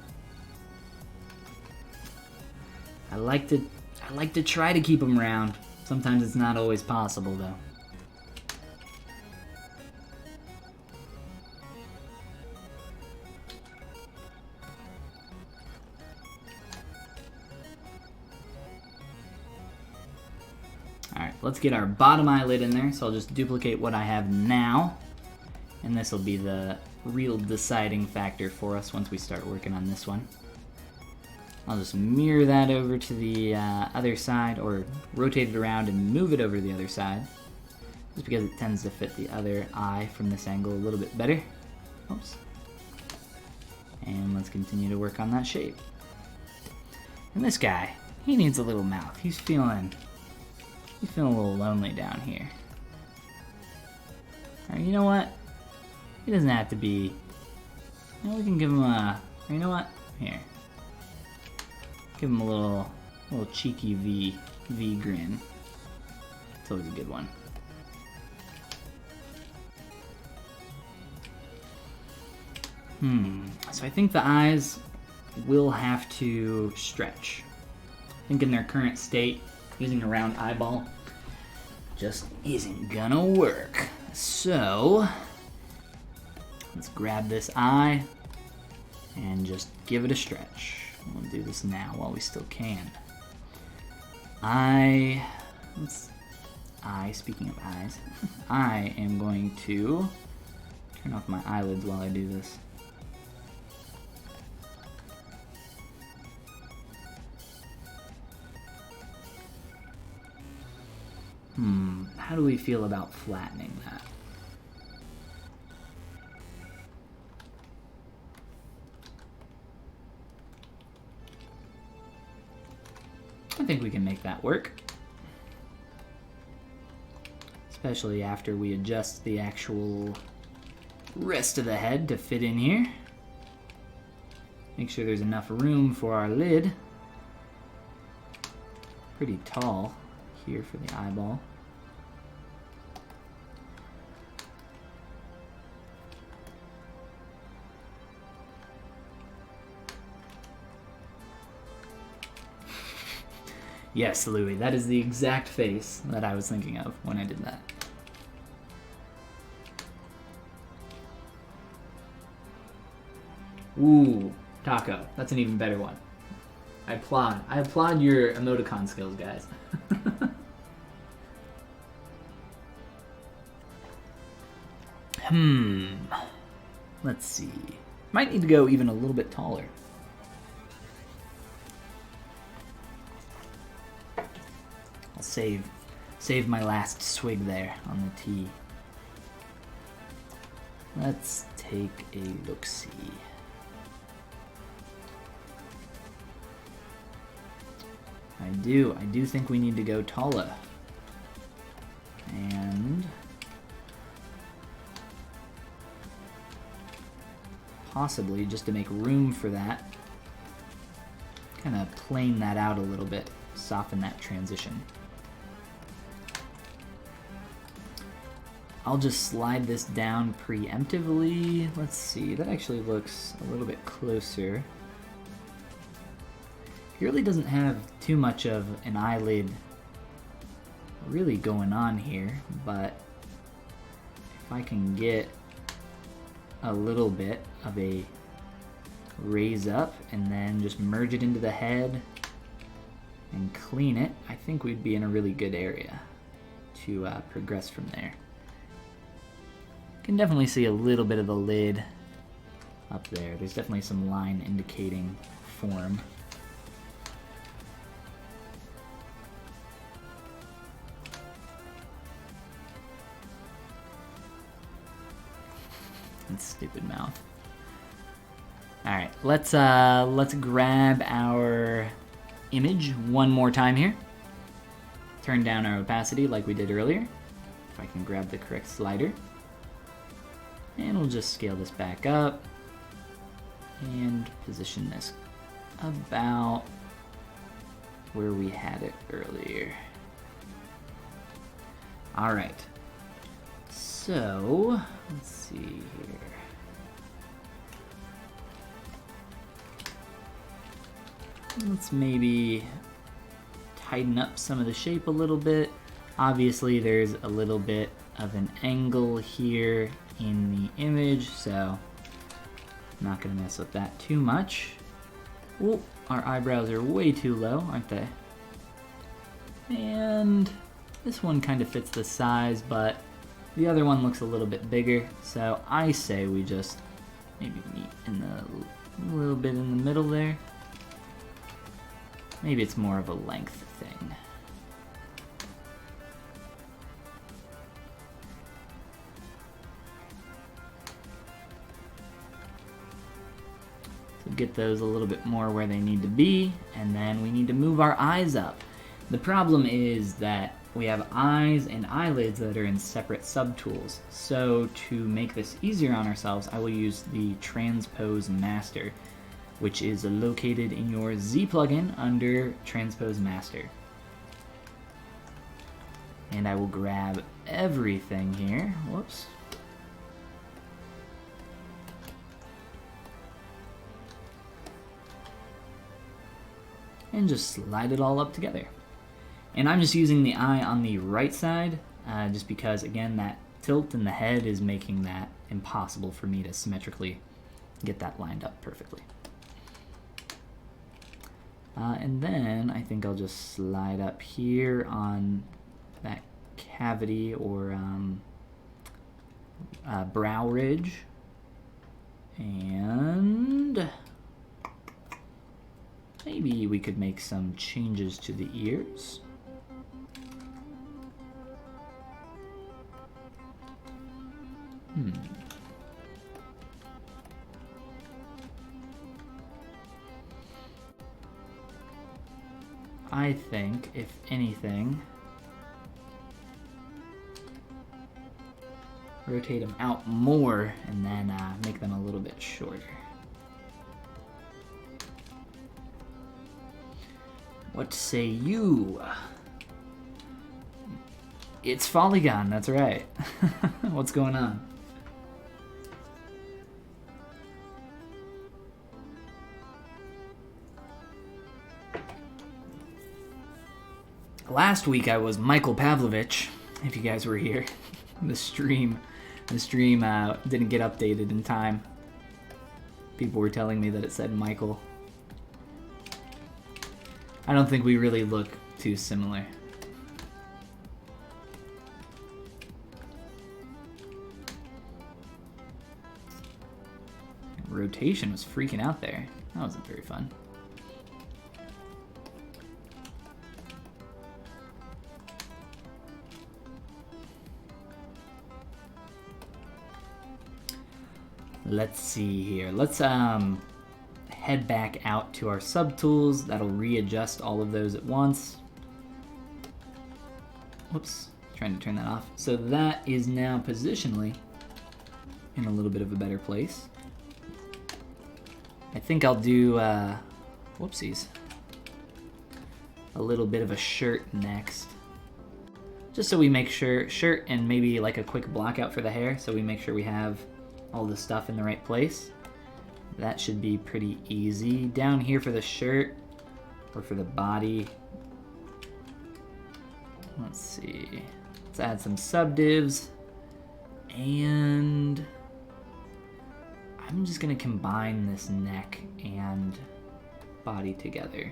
I like to try to keep them round. Sometimes it's not always possible, though. Alright, let's get our bottom eyelid in there, so I'll just duplicate what I have now. And this will be the real deciding factor for us once we start working on this one. I'll just mirror that over to the other side, or rotate it around and move it over to the other side, just because it tends to fit the other eye from this angle a little bit better. Oops. And let's continue to work on that shape. And this guy, he needs a little mouth. He's feeling a little lonely down here. Alright, you know what? He doesn't have to be... You know, we can give him a... You know what? Here. Give him a little cheeky V grin. It's always a good one. So I think the eyes will have to stretch. I think in their current state, using a round eyeball just isn't gonna work. So let's grab this eye and just give it a stretch. We'll do this now while we still can. Speaking of eyes, I am going to turn off my eyelids while I do this. How do we feel about flattening that? I think we can make that work. Especially after we adjust the actual rest of the head to fit in here. Make sure there's enough room for our lid. Pretty tall here for the eyeball. Yes, Louis, that is the exact face that I was thinking of when I did that. Ooh, Taco. That's an even better one. I applaud your emoticon skills, guys. Let's see. Might need to go even a little bit taller. I'll save Save my last swig there on the tea. Let's take a look-see. I do think we need to go taller. And possibly, just to make room for that, kind of plane that out a little bit, soften that transition. I'll just slide this down preemptively. Let's see, that actually looks a little bit closer. He really doesn't have too much of an eyelid really going on here, but if I can get a little bit of a raise up and then just merge it into the head and clean it, I think we'd be in a really good area to progress from there. Can definitely see a little bit of the lid up there. There's definitely some line indicating form. And stupid mouth. All right, let's grab our image one more time here. Turn down our opacity like we did earlier. If I can grab the correct slider. And we'll just scale this back up and position this about where we had it earlier. All right. So, let's see here. Let's maybe tighten up some of the shape a little bit. Obviously, there's a little bit of an angle here in the image, so I'm not gonna mess with that too much. Oh, our eyebrows are way too low, aren't they? And this one kind of fits the size, but the other one looks a little bit bigger, so I say we just maybe meet in the little bit in the middle there. Maybe it's more of a length thing. So get those a little bit more where they need to be, and then we need to move our eyes up. The problem is that we have eyes and eyelids that are in separate subtools. So to make this easier on ourselves, I will use the Transpose Master, which is located in your Z plugin under Transpose Master. And I will grab everything here. Whoops. And just slide it all up together. And I'm just using the eye on the right side, just because, again, that tilt in the head is making that impossible for me to symmetrically get that lined up perfectly. And then I think I'll just slide up here on that cavity or brow ridge. And maybe we could make some changes to the ears. I think, if anything, rotate them out more and then make them a little bit shorter. What say you? It's Follygon, that's right. What's going on? Last week I was Michael Pavlovich, if you guys were here. The stream didn't get updated in time. People were telling me that it said Michael. I don't think we really look too similar. Rotation was freaking out there. That wasn't very fun. Let's see here. Let's head back out to our subtools. That'll readjust all of those at once. Whoops, trying to turn that off. So that is now positionally in a little bit of a better place. I think I'll do, whoopsies, a little bit of a shirt next. Just so we make sure, shirt and maybe like a quick blockout for the hair, so we make sure we have all the stuff in the right place. That should be pretty easy. Down here for the shirt, or for the body, let's see, let's add some subdivs, and I'm just gonna combine this neck and body together.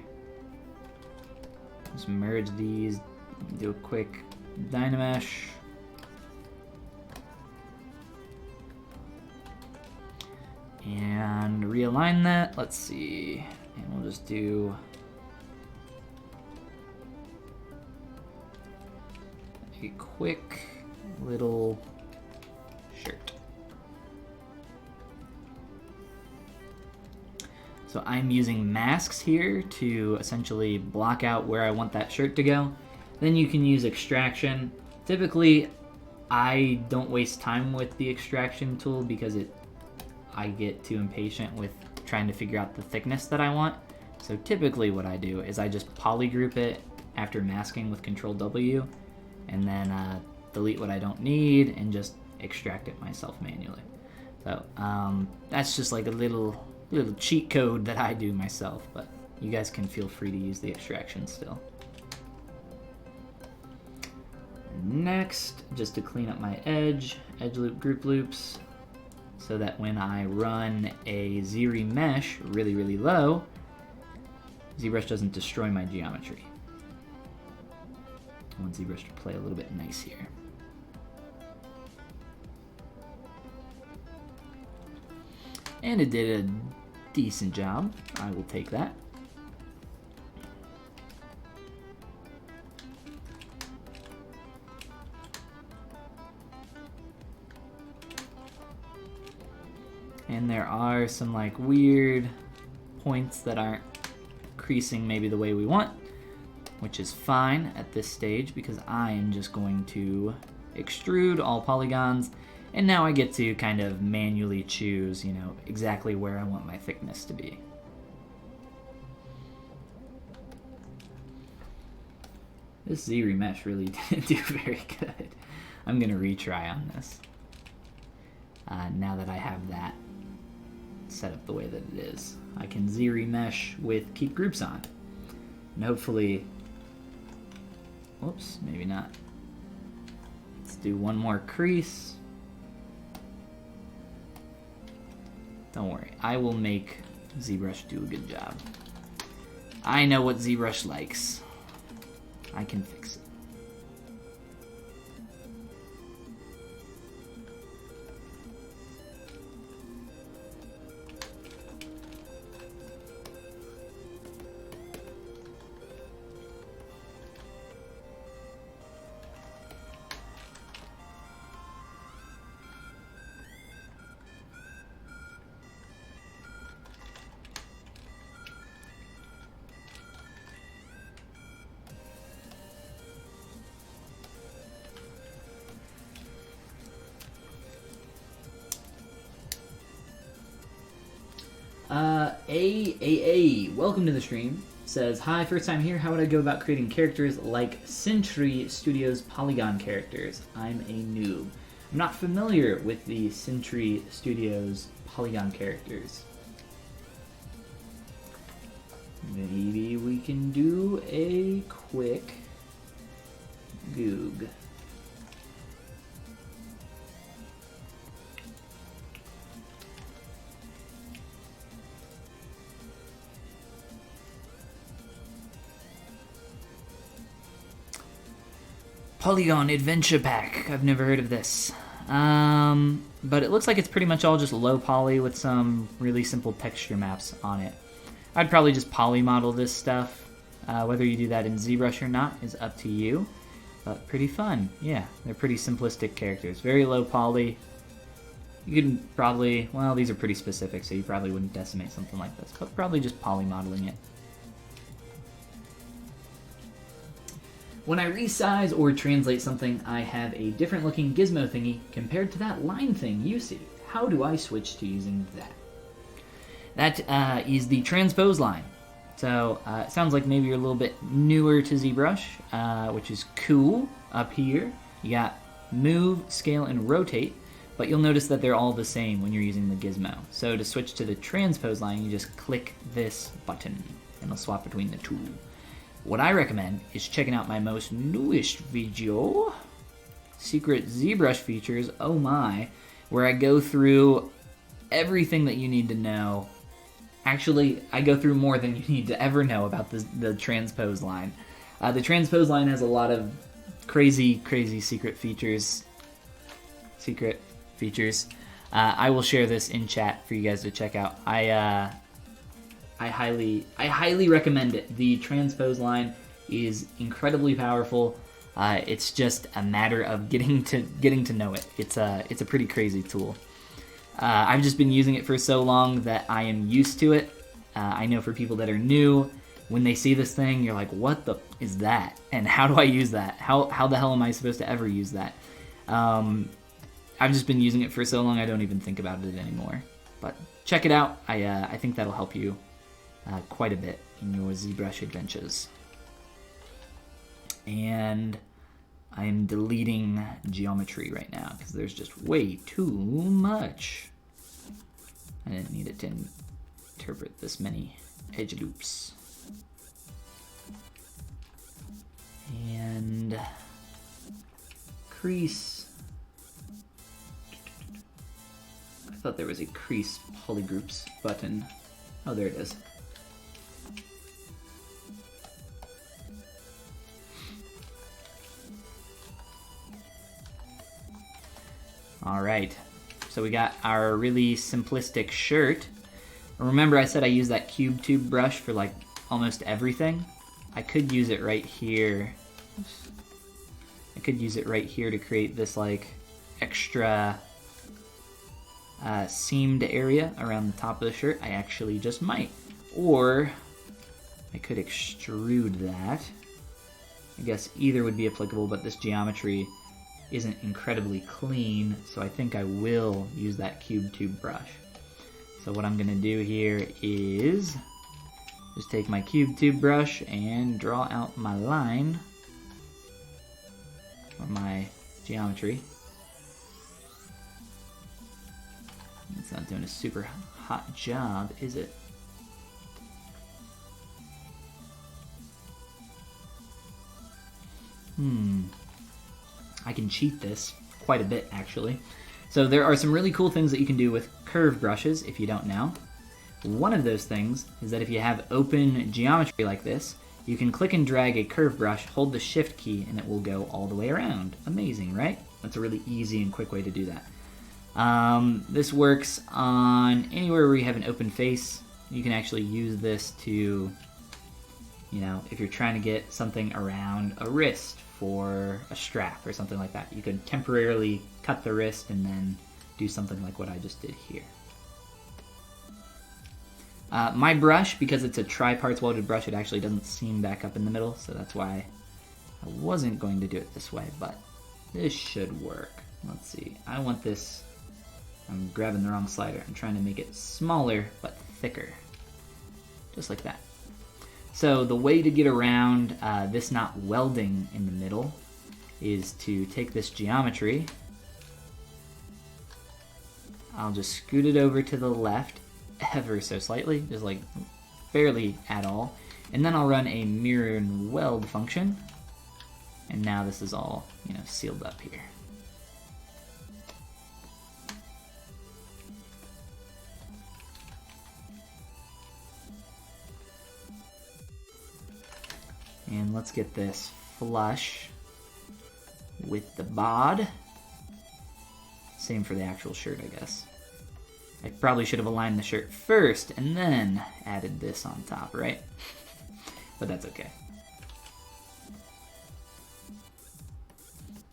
Just merge these, do a quick Dynamesh. And realign that, let's see, and we'll just do a quick little shirt. So I'm using masks here to essentially block out where I want that shirt to go. Then you can use extraction. Typically, I don't waste time with the extraction tool because I get too impatient with trying to figure out the thickness that I want. So typically what I do is I just polygroup it after masking with Control W, and then delete what I don't need and just extract it myself manually. So that's just like a little cheat code that I do myself, but you guys can feel free to use the extraction still. Next, just to clean up my edge loop, group loops, so that when I run a Z-remesh really, really low, ZBrush doesn't destroy my geometry. I want ZBrush to play a little bit nice here. And it did a decent job. I will take that. And there are some like weird points that aren't creasing maybe the way we want, which is fine at this stage because I am just going to extrude all polygons, and now I get to kind of manually choose, you know, exactly where I want my thickness to be. This Z-remesh really didn't do very good. I'm gonna retry on this now that I have that set up the way that it is. I can Z-remesh with keep groups on, and hopefully, whoops, maybe not. Let's do one more crease. Don't worry, I will make ZBrush do a good job. I know what ZBrush likes. I can fix it. Welcome to the stream. Says, hi, first time here. How would I go about creating characters like Sentry Studios Polygon characters? I'm a noob. I'm not familiar with the Sentry Studios Polygon characters. Maybe we can do a quick Goog. Polygon Adventure Pack. I've never heard of this. But it looks like it's pretty much all just low poly with some really simple texture maps on it. I'd probably just poly model this stuff. Whether you do that in ZBrush or not is up to you. But pretty fun. Yeah, they're pretty simplistic characters. Very low poly. You can probably, well, these are pretty specific, so you probably wouldn't decimate something like this, but probably just polymodeling it. When I resize or translate something, I have a different looking gizmo thingy compared to that line thing you see. How do I switch to using that? That is the transpose line. So it sounds like maybe you're a little bit newer to ZBrush, which is cool. Up here, you got move, scale, and rotate, but you'll notice that they're all the same when you're using the gizmo. So to switch to the transpose line, you just click this button, and it'll swap between the two. What I recommend is checking out my most newest video, Secret ZBrush Features, oh my, where I go through everything that you need to know. Actually, I go through more than you need to ever know about the transpose line. The transpose line has a lot of crazy secret features. I will share this in chat for you guys to check out. I highly recommend it. The transpose line is incredibly powerful. It's just a matter of getting to know it. It's a pretty crazy tool. I've just been using it for so long that I am used to it. I know for people that are new, when they see this thing, you're like, what the is that? And how do I use that? How the hell am I supposed to ever use that? I've just been using it for so long I don't even think about it anymore. But check it out. I think that'll help you quite a bit in your ZBrush adventures. And I am deleting geometry right now because there's just way too much. I didn't need it to interpret this many edge loops. And crease. I thought there was a crease polygroups button. Oh, there it is. All right, so we got our really simplistic shirt. Remember I said I use that cube tube brush for like almost everything? I could use it right here. Oops. I could use it right here to create this like extra seamed area around the top of the shirt. I actually just might. Or I could extrude that. I guess either would be applicable, but this geometry isn't incredibly clean, so I think I will use that cube tube brush. So what I'm gonna do here is just take my cube tube brush and draw out my line or my geometry. It's not doing a super hot job, is it? I can cheat this quite a bit, actually. So there are some really cool things that you can do with curve brushes, if you don't know. One of those things is that if you have open geometry like this, you can click and drag a curve brush, hold the shift key, and it will go all the way around. Amazing, right? That's a really easy and quick way to do that. This works on anywhere where you have an open face. You can actually use this to, you know, if you're trying to get something around a wrist for a strap or something like that. You could temporarily cut the wrist and then do something like what I just did here. My brush, because it's a tri-parts welded brush, it actually doesn't seam back up in the middle, so that's why I wasn't going to do it this way, but this should work. Let's see. I want this, I'm grabbing the wrong slider. I'm trying to make it smaller but thicker. Just like that. So the way to get around this not welding in the middle is to take this geometry. I'll just scoot it over to the left ever so slightly, just like barely at all. And then I'll run a mirror and weld function. And now this is all, you know, sealed up here. And let's get this flush with the bod. Same for the actual shirt, I guess. I probably should have aligned the shirt first and then added this on top, right? But that's okay.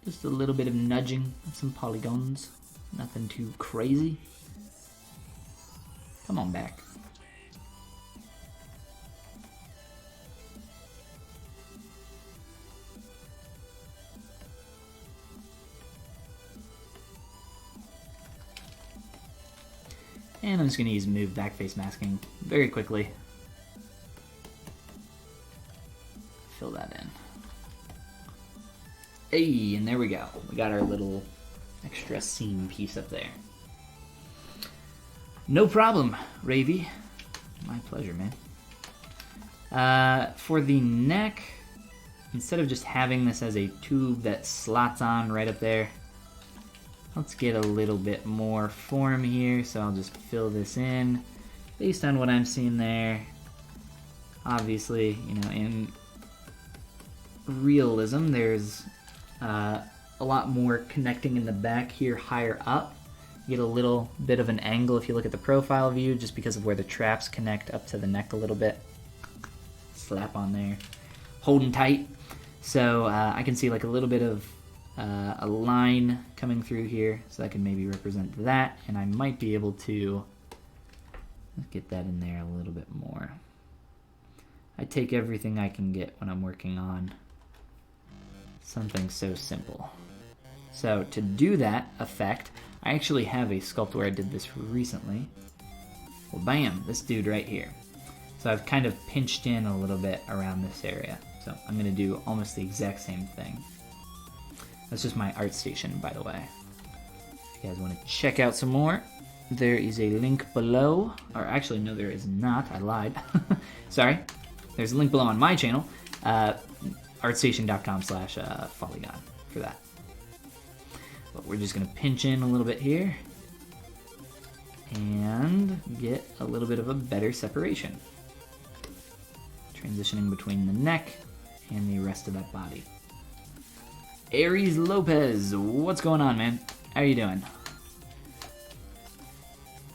Just a little bit of nudging of some polygons. Nothing too crazy. Come on back. And I'm just going to use move backface masking very quickly. Fill that in. Hey, and there we go. We got our little extra seam piece up there. No problem, Ravy. My pleasure, man. For the neck, instead of just having this as a tube that slots on right up there, let's get a little bit more form here, so I'll just fill this in based on what I'm seeing there. Obviously, you know, in realism, there's a lot more connecting in the back here higher up. You get a little bit of an angle if you look at the profile view, just because of where the traps connect up to the neck a little bit. Slap on there. Holding tight. So I can see like a little bit of a line coming through here, so that can maybe represent that, and I might be able to get that in there a little bit more. I take everything I can get when I'm working on something so simple. So to do that effect, I actually have a sculpt where I did this recently. Well, bam, this dude right here. So I've kind of pinched in a little bit around this area. So I'm going to do almost the exact same thing. That's just my art station, by the way. If you guys want to check out some more, there is a link below. Or actually, no, there is not. I lied. Sorry. There's a link below on my channel, artstation.com/Follygon for that. But we're just going to pinch in a little bit here and get a little bit of a better separation. Transitioning between the neck and the rest of that body. Aries Lopez, what's going on, man? How are you doing?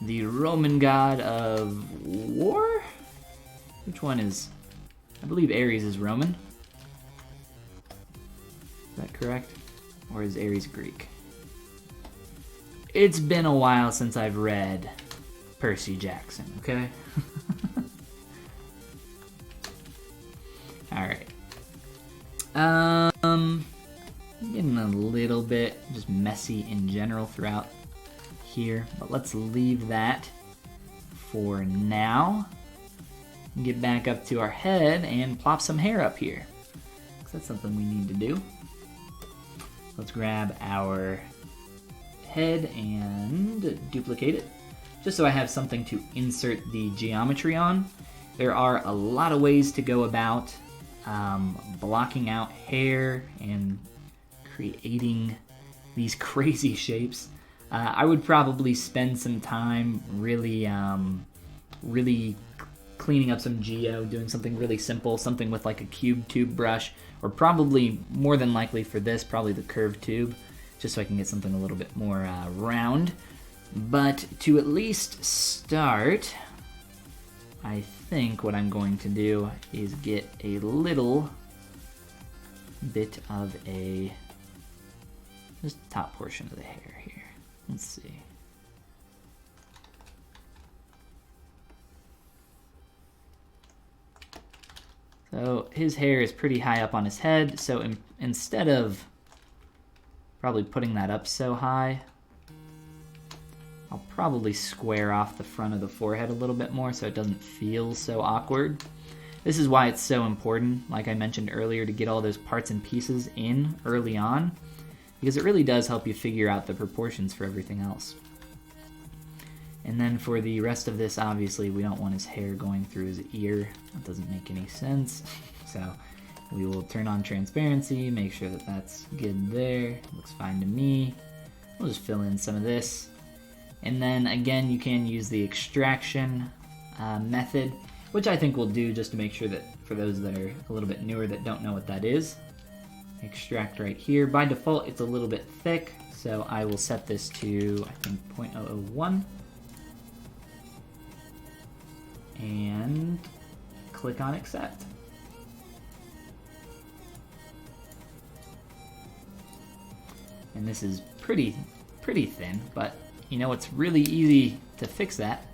The Roman god of war? Which one is? I believe Aries is Roman. Is that correct? Or is Aries Greek? It's been a while since I've read Percy Jackson, okay? Alright. Getting a little bit just messy in general throughout here, but let's leave that for now. Get back up to our head and plop some hair up here, because that's something we need to do. Let's grab our head and duplicate it, just so I have something to insert the geometry on. There are a lot of ways to go about blocking out hair and creating these crazy shapes. I would probably spend some time really cleaning up some geo, doing something really simple, something with like a cube tube brush, or probably more than likely for this, probably the curved tube, just so I can get something a little bit more round. But to at least start, I think what I'm going to do is get a little bit of a just top portion of the hair here. Let's see. So his hair is pretty high up on his head, so instead of probably putting that up so high, I'll probably square off the front of the forehead a little bit more so it doesn't feel so awkward. This is why it's so important, like I mentioned earlier, to get all those parts and pieces in early on, because it really does help you figure out the proportions for everything else. And then for the rest of this, obviously, we don't want his hair going through his ear. That doesn't make any sense. So we will turn on transparency, make sure that that's good there. Looks fine to me. We'll just fill in some of this. And then again, you can use the extraction method, which I think we'll do just to make sure that for those that are a little bit newer that don't know what that is. Extract right here. By default, it's a little bit thick, so I will set this to, I think, 0.001. And click on accept. And this is pretty pretty thin, but you know what's really easy to fix that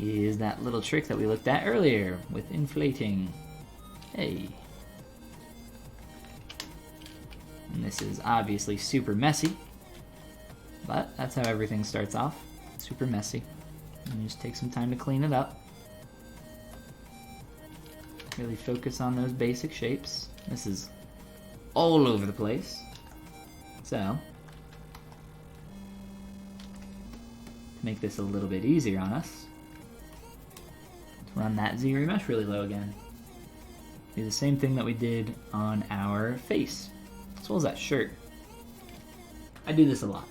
is that little trick that we looked at earlier with inflating. Hey. And this is obviously super messy, but that's how everything starts off, super messy. And you just take some time to clean it up. Really focus on those basic shapes. This is all over the place. So, to make this a little bit easier on us, let's run that Z mesh really low again. Do the same thing that we did on our face, as well as that shirt. I do this a lot.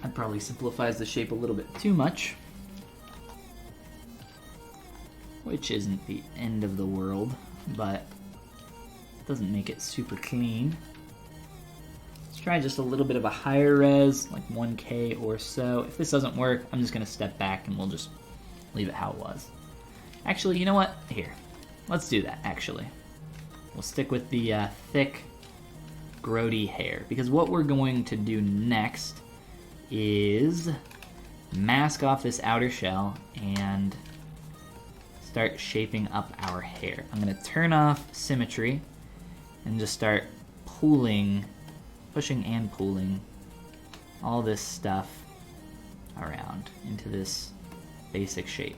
That probably simplifies the shape a little bit too much, which isn't the end of the world, but doesn't make it super clean. Let's try just a little bit of a higher res, like 1K or so. If this doesn't work, I'm just gonna step back and we'll just leave it how it was. Actually, you know what? Here, let's do that, actually. We'll stick with the thick, grody hair, because what we're going to do next is mask off this outer shell and start shaping up our hair. I'm gonna turn off symmetry and just start pushing and pulling all this stuff around into this basic shape.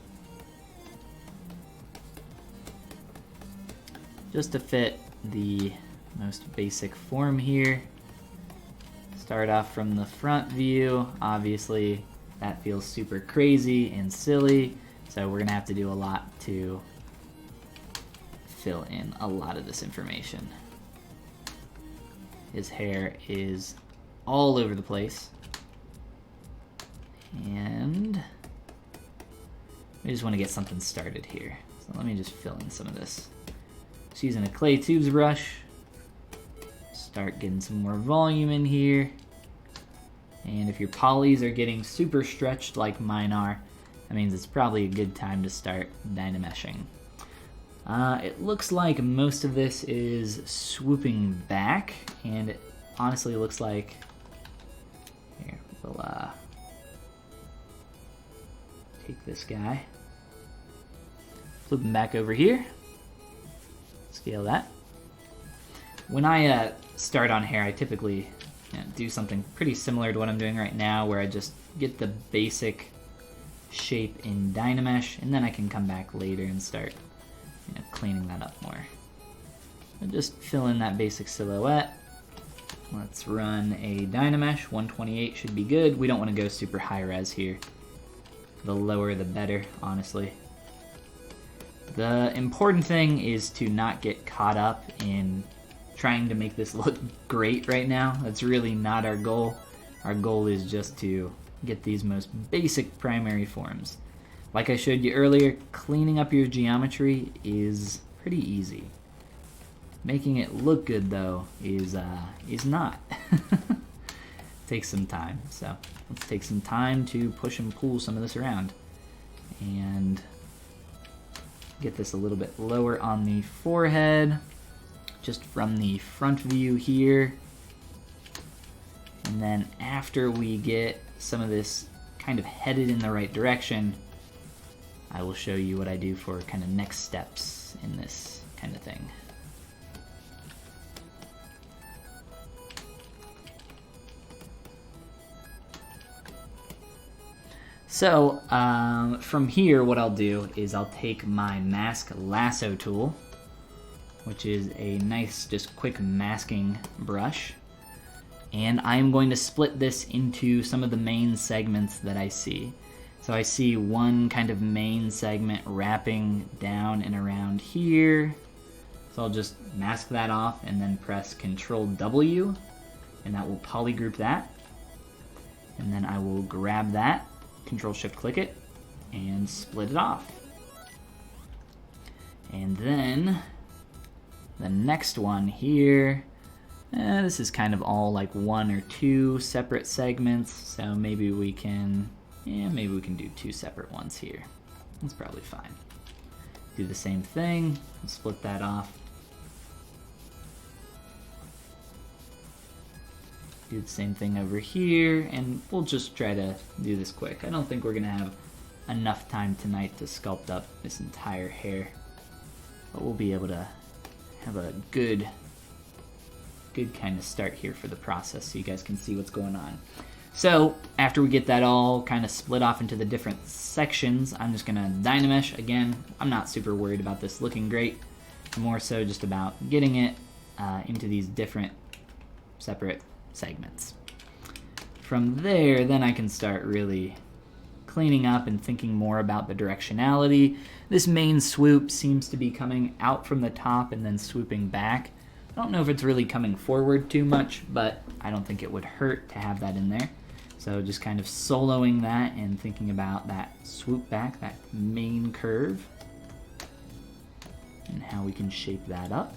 Just to fit the most basic form here. Start off from the front view. Obviously, that feels super crazy and silly, so we're gonna have to do a lot to fill in a lot of this information. His hair is all over the place, and we just want to get something started here. So let me just fill in some of this. Just using a clay tubes brush. Start getting some more volume in here. And if your polys are getting super stretched like mine are, that means it's probably a good time to start dynameshing. It looks like most of this is swooping back, and it honestly looks like, here, we'll take this guy, flip him back over here, scale that. When I start on hair, I typically do something pretty similar to what I'm doing right now, where I just get the basic shape in Dynamesh, and then I can come back later and start cleaning that up more. So just fill in that basic silhouette. Let's run a Dynamesh. 128 should be good. We don't want to go super high res here. The lower the better, honestly. The important thing is to not get caught up in trying to make this look great right now. That's really not our goal. Our goal is just to get these most basic primary forms. Like I showed you earlier, cleaning up your geometry is pretty easy. Making it look good though is not. Takes some time. So let's take some time to push and pull some of this around and get this a little bit lower on the forehead, just from the front view here. And then after we get some of this kind of headed in the right direction, I will show you what I do for kind of next steps in this kind of thing. So from here, what I'll do is I'll take my mask lasso tool, which is a nice, just quick masking brush, and I'm going to split this into some of the main segments that I see. So I see one kind of main segment wrapping down and around here. So I'll just mask that off and then press Control W, and that will polygroup that. And then I will grab that, Control Shift click it, and split it off. And then the next one here, this is kind of all like one or two separate segments, so maybe we can do two separate ones here. That's probably fine. Do the same thing, split that off. Do the same thing over here, and we'll just try to do this quick. I don't think we're gonna have enough time tonight to sculpt up this entire hair, but we'll be able to have a good kind of start here for the process so you guys can see what's going on. So after we get that all kind of split off into the different sections, I'm just gonna Dynamesh. Again, I'm not super worried about this looking great, more so just about getting it into these different separate segments. From there, then I can start really cleaning up and thinking more about the directionality. This main swoop seems to be coming out from the top and then swooping back. I don't know if it's really coming forward too much, but I don't think it would hurt to have that in there. So just kind of soloing that and thinking about that swoop back, that main curve, and how we can shape that up.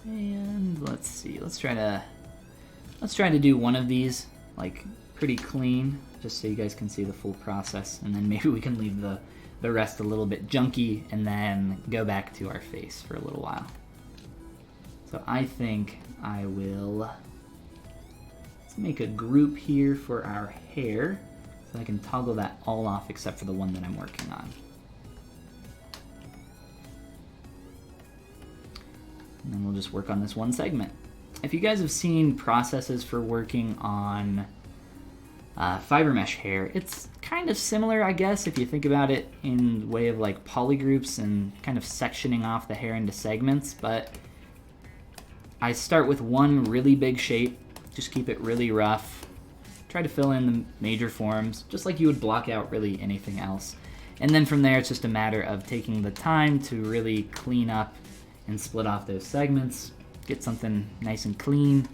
And let's see, let's try to do one of these like pretty clean, just so you guys can see the full process, and then maybe we can leave the rest a little bit junky and then go back to our face for a little while. So I think I will, let's make a group here for our hair so I can toggle that all off except for the one that I'm working on. And then we'll just work on this one segment. If you guys have seen processes for working on fiber mesh hair, it's kind of similar, I guess, if you think about it in the way of like polygroups and kind of sectioning off the hair into segments, but I start with one really big shape, just keep it really rough, try to fill in the major forms, just like you would block out really anything else. And then from there, it's just a matter of taking the time to really clean up and split off those segments, get something nice and clean,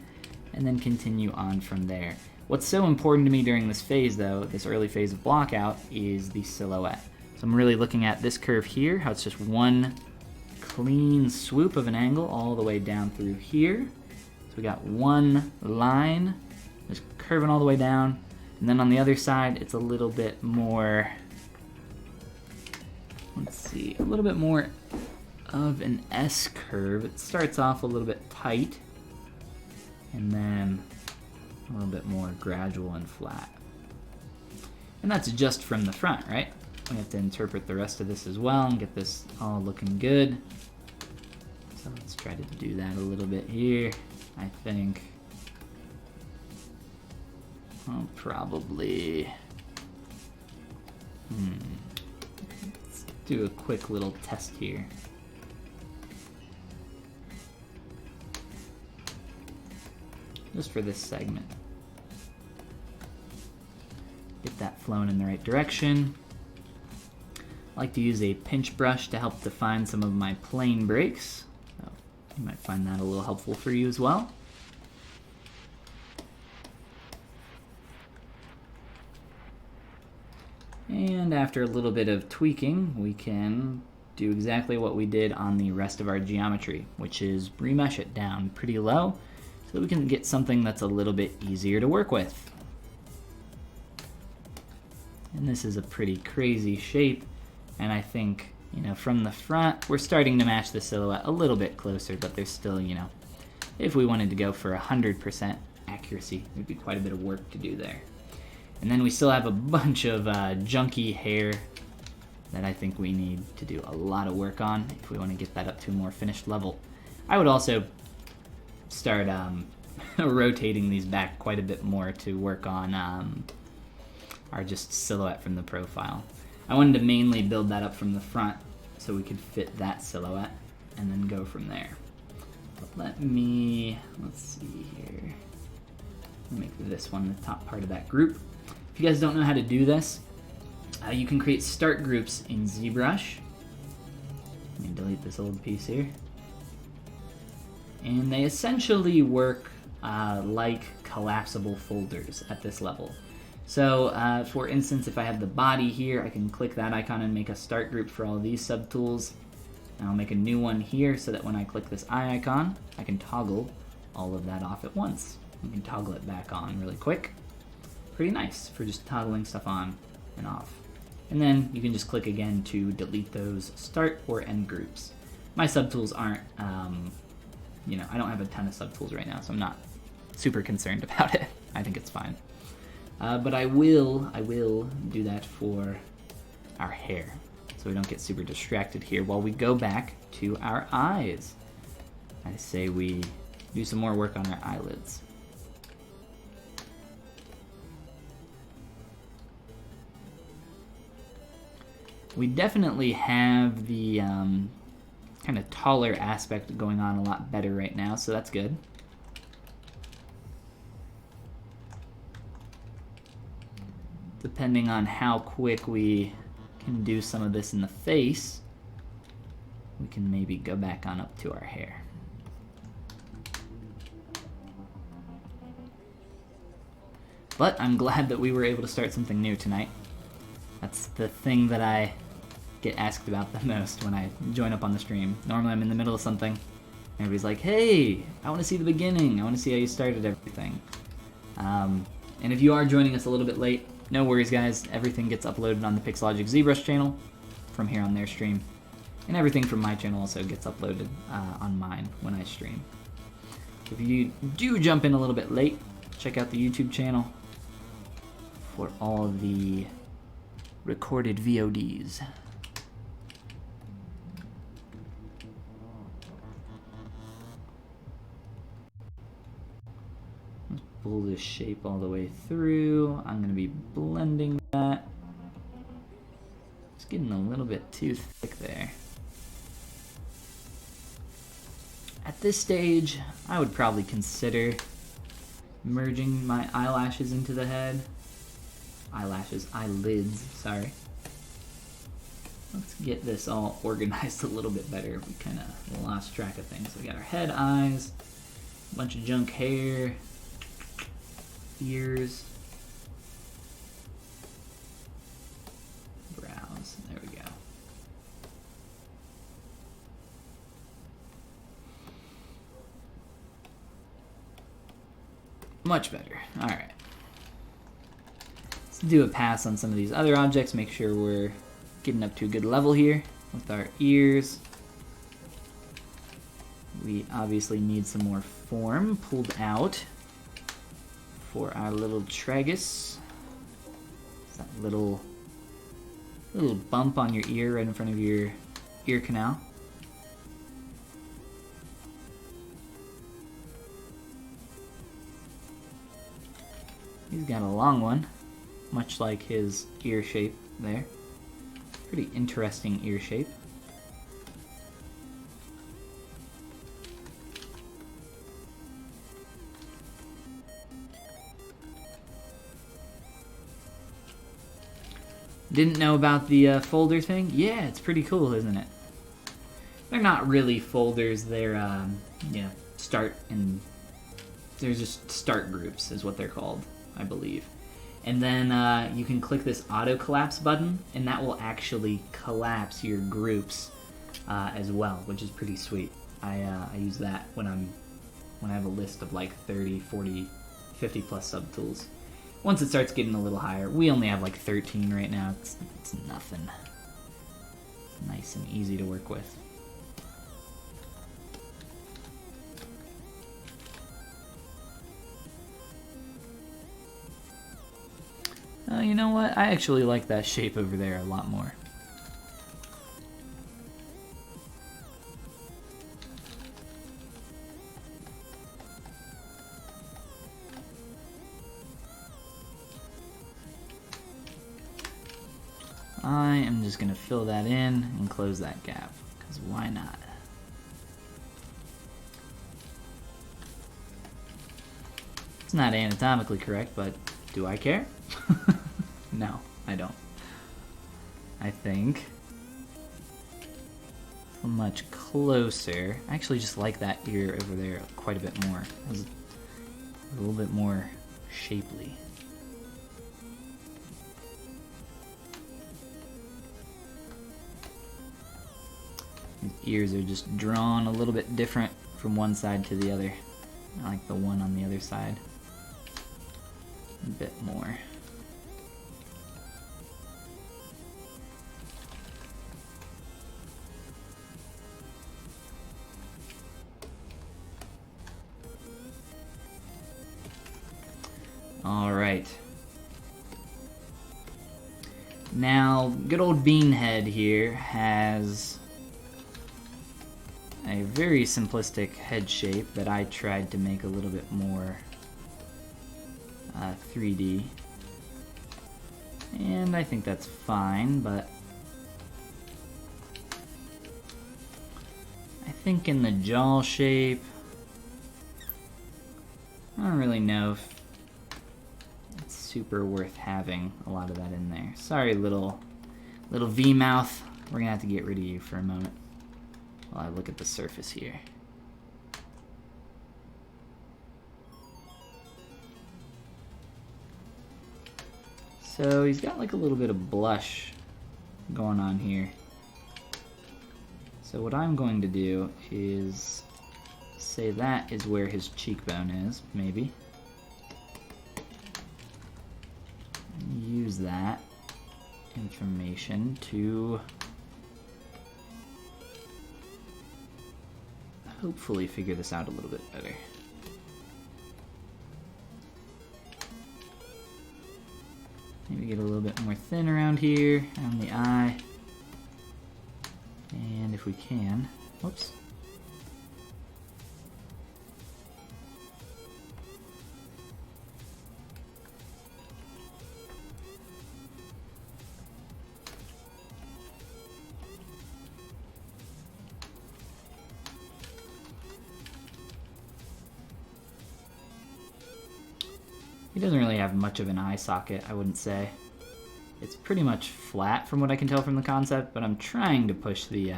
and then continue on from there. What's so important to me during this phase, though, this early phase of blockout, is the silhouette. So I'm really looking at this curve here, how it's just one clean swoop of an angle all the way down through here. So we got one line, just curving all the way down, and then on the other side, it's a little bit more, let's see, a little bit more of an S curve. It starts off a little bit tight, and then a little bit more gradual and flat. And that's just from the front, right? We have to interpret the rest of this as well and get this all looking good. So let's try to do that a little bit here. I think I'll probably let's do a quick little test here. Just for this segment. Get that flowing in the right direction. I like to use a pinch brush to help define some of my plane breaks. So you might find that a little helpful for you as well. And after a little bit of tweaking, we can do exactly what we did on the rest of our geometry, which is remesh it down pretty low, so we can get something that's a little bit easier to work with. And this is a pretty crazy shape, and I think, you know, from the front, we're starting to match the silhouette a little bit closer, but there's still, you know, if we wanted to go for 100% accuracy, there'd be quite a bit of work to do there. And then we still have a bunch of junky hair that I think we need to do a lot of work on if we want to get that up to a more finished level. I would also start rotating these back quite a bit more to work on our just silhouette from the profile. I wanted to mainly build that up from the front so we could fit that silhouette and then go from there. But let's see here. I'll make this one the top part of that group. If you guys don't know how to do this, you can create start groups in ZBrush. Let me delete this old piece here. And they essentially work like collapsible folders at this level. So for instance, if I have the body here, I can click that icon and make a start group for all of these subtools. And I'll make a new one here so that when I click this eye icon, I can toggle all of that off at once. I can toggle it back on really quick. pretty nice for just toggling stuff on and off. And then you can just click again to delete those start or end groups. My subtools aren't, you know, I don't have a ton of subtools right now, so I'm not super concerned about it. I think it's fine. But I will do that for our hair, so we don't get super distracted here while we go back to our eyes. I say we do some more work on our eyelids. We definitely have the kind of taller aspect going on a lot better right now, so that's good. Depending on how quick we can do some of this in the face, we can maybe go back on up to our hair. But I'm glad that we were able to start something new tonight. That's the thing that I get asked about the most when I join up on the stream. Normally I'm in the middle of something, everybody's like, hey, I want to see the beginning, I want to see how you started everything. And if you are joining us a little bit late, no worries guys, everything gets uploaded on the Pixologic ZBrush channel from here on their stream. And everything from my channel also gets uploaded on mine when I stream. If you do jump in a little bit late, check out the YouTube channel for all the recorded VODs. Let's pull this shape all the way through. I'm going to be blending that. It's getting a little bit too thick there. At this stage, I would probably consider merging my eyelashes into the head. Eyelids, sorry. Let's get this all organized a little bit better. We kind of lost track of things. We got our head, eyes, a bunch of junk hair, ears, brows. There we go. Much better. All right. Let's do a pass on some of these other objects, make sure we're getting up to a good level here with our ears. We obviously need some more form pulled out for our little tragus. It's that little bump on your ear right in front of your ear canal. He's got a long one, much like his ear shape there. Pretty interesting ear shape. Didn't know about the folder thing? Yeah, it's pretty cool, isn't it? They're not really folders, they're, yeah, they're just start groups is what they're called, I believe. And then you can click this auto collapse button, and that will actually collapse your groups as well, which is pretty sweet. I use that when I have a list of like 30, 40, 50 plus subtools. Once it starts getting a little higher, we only have like 13 right now. It's nothing. Nice and easy to work with. You know what? I actually like that shape over there a lot more. I am just going to fill that in and close that gap, because why not? It's not anatomically correct, but do I care? No, I don't. I think much closer. I actually just like that ear over there quite a bit more. It's a little bit more shapely. His ears are just drawn a little bit different from one side to the other. I like the one on the other side. a bit more. All right. Now, good old Beanhead here has a very simplistic head shape that I tried to make a little bit more 3D. And I think that's fine, but I think in the jaw shape, I don't really know if it's super worth having a lot of that in there. Sorry, little V-mouth. We're gonna have to get rid of you for a moment while I look at the surface here. So he's got like a little bit of blush going on here. So what I'm going to do is say that is where his cheekbone is, maybe. Use that information to hopefully figure this out a little bit better. Maybe get a little bit more thin around here, around the eye. And if we can, whoops. He doesn't really have much of an eye socket, I wouldn't say. It's pretty much flat from what I can tell from the concept, but I'm trying to push the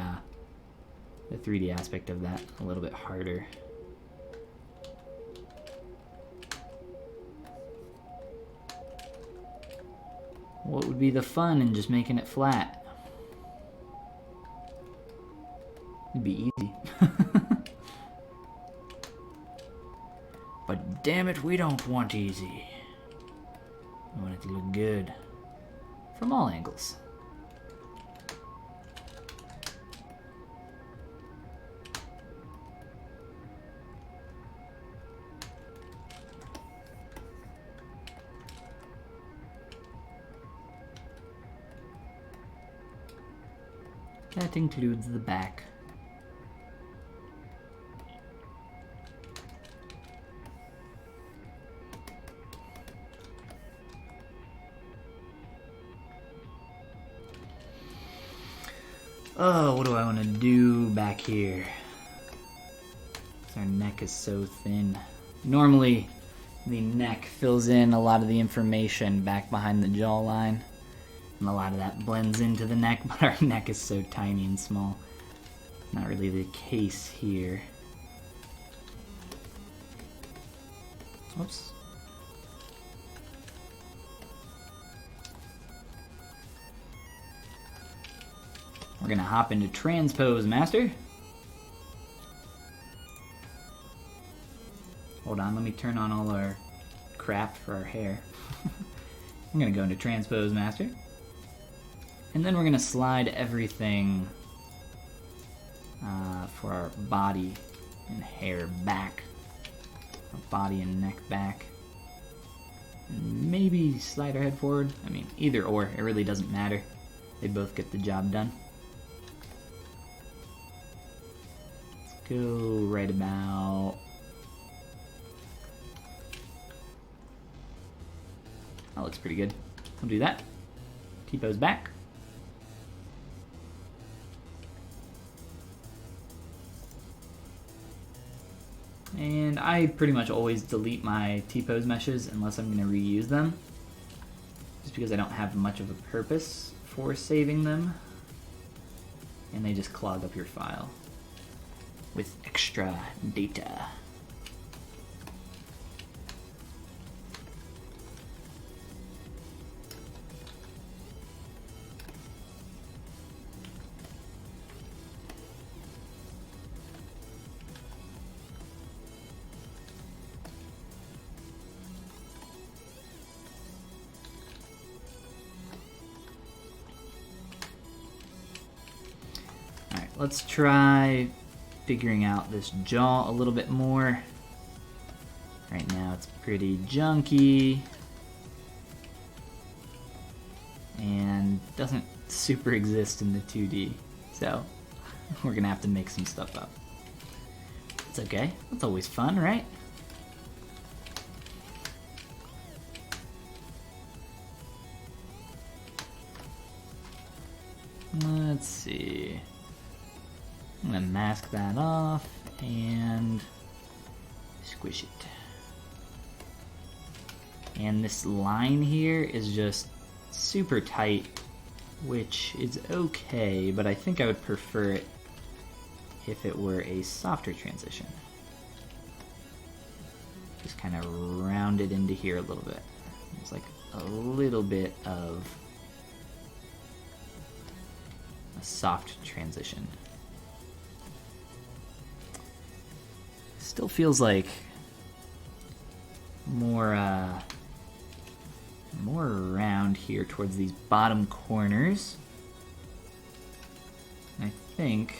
3D aspect of that a little bit harder. What would be the fun in just making it flat? It'd be easy. But damn it, we don't want easy. We want it to look good. From all angles. That includes the back. Oh, what do I want to do back here? Our neck is so thin. Normally, the neck fills in a lot of the information back behind the jawline, and a lot of that blends into the neck, but our neck is so tiny and small. Not really the case here. Whoops. We're gonna hop into transpose master. Hold on, let me turn on all our crap for our hair. I'm gonna go into transpose master. And then we're gonna slide everything for our body and hair back. Our body and neck back. And maybe slide our head forward. I mean, either or, it really doesn't matter. They both get the job done. Go right about... That looks pretty good. We'll do that. T-pose back. And I pretty much always delete my T-pose meshes unless I'm going to reuse them. Just because I don't have much of a purpose for saving them. And they just clog up your file with extra data. let's try figuring out this jaw a little bit more. Right now it's pretty junky and doesn't super exist in the 2D, so we're gonna have to make some stuff up. It's okay, that's always fun, right? Let's see. I'm gonna mask that off and squish it. And this line here is just super tight, which is okay, but I think I would prefer it if it were a softer transition. Just kind of round it into here a little bit. There's like a little bit of a soft transition. Still feels like more around here towards these bottom corners. I think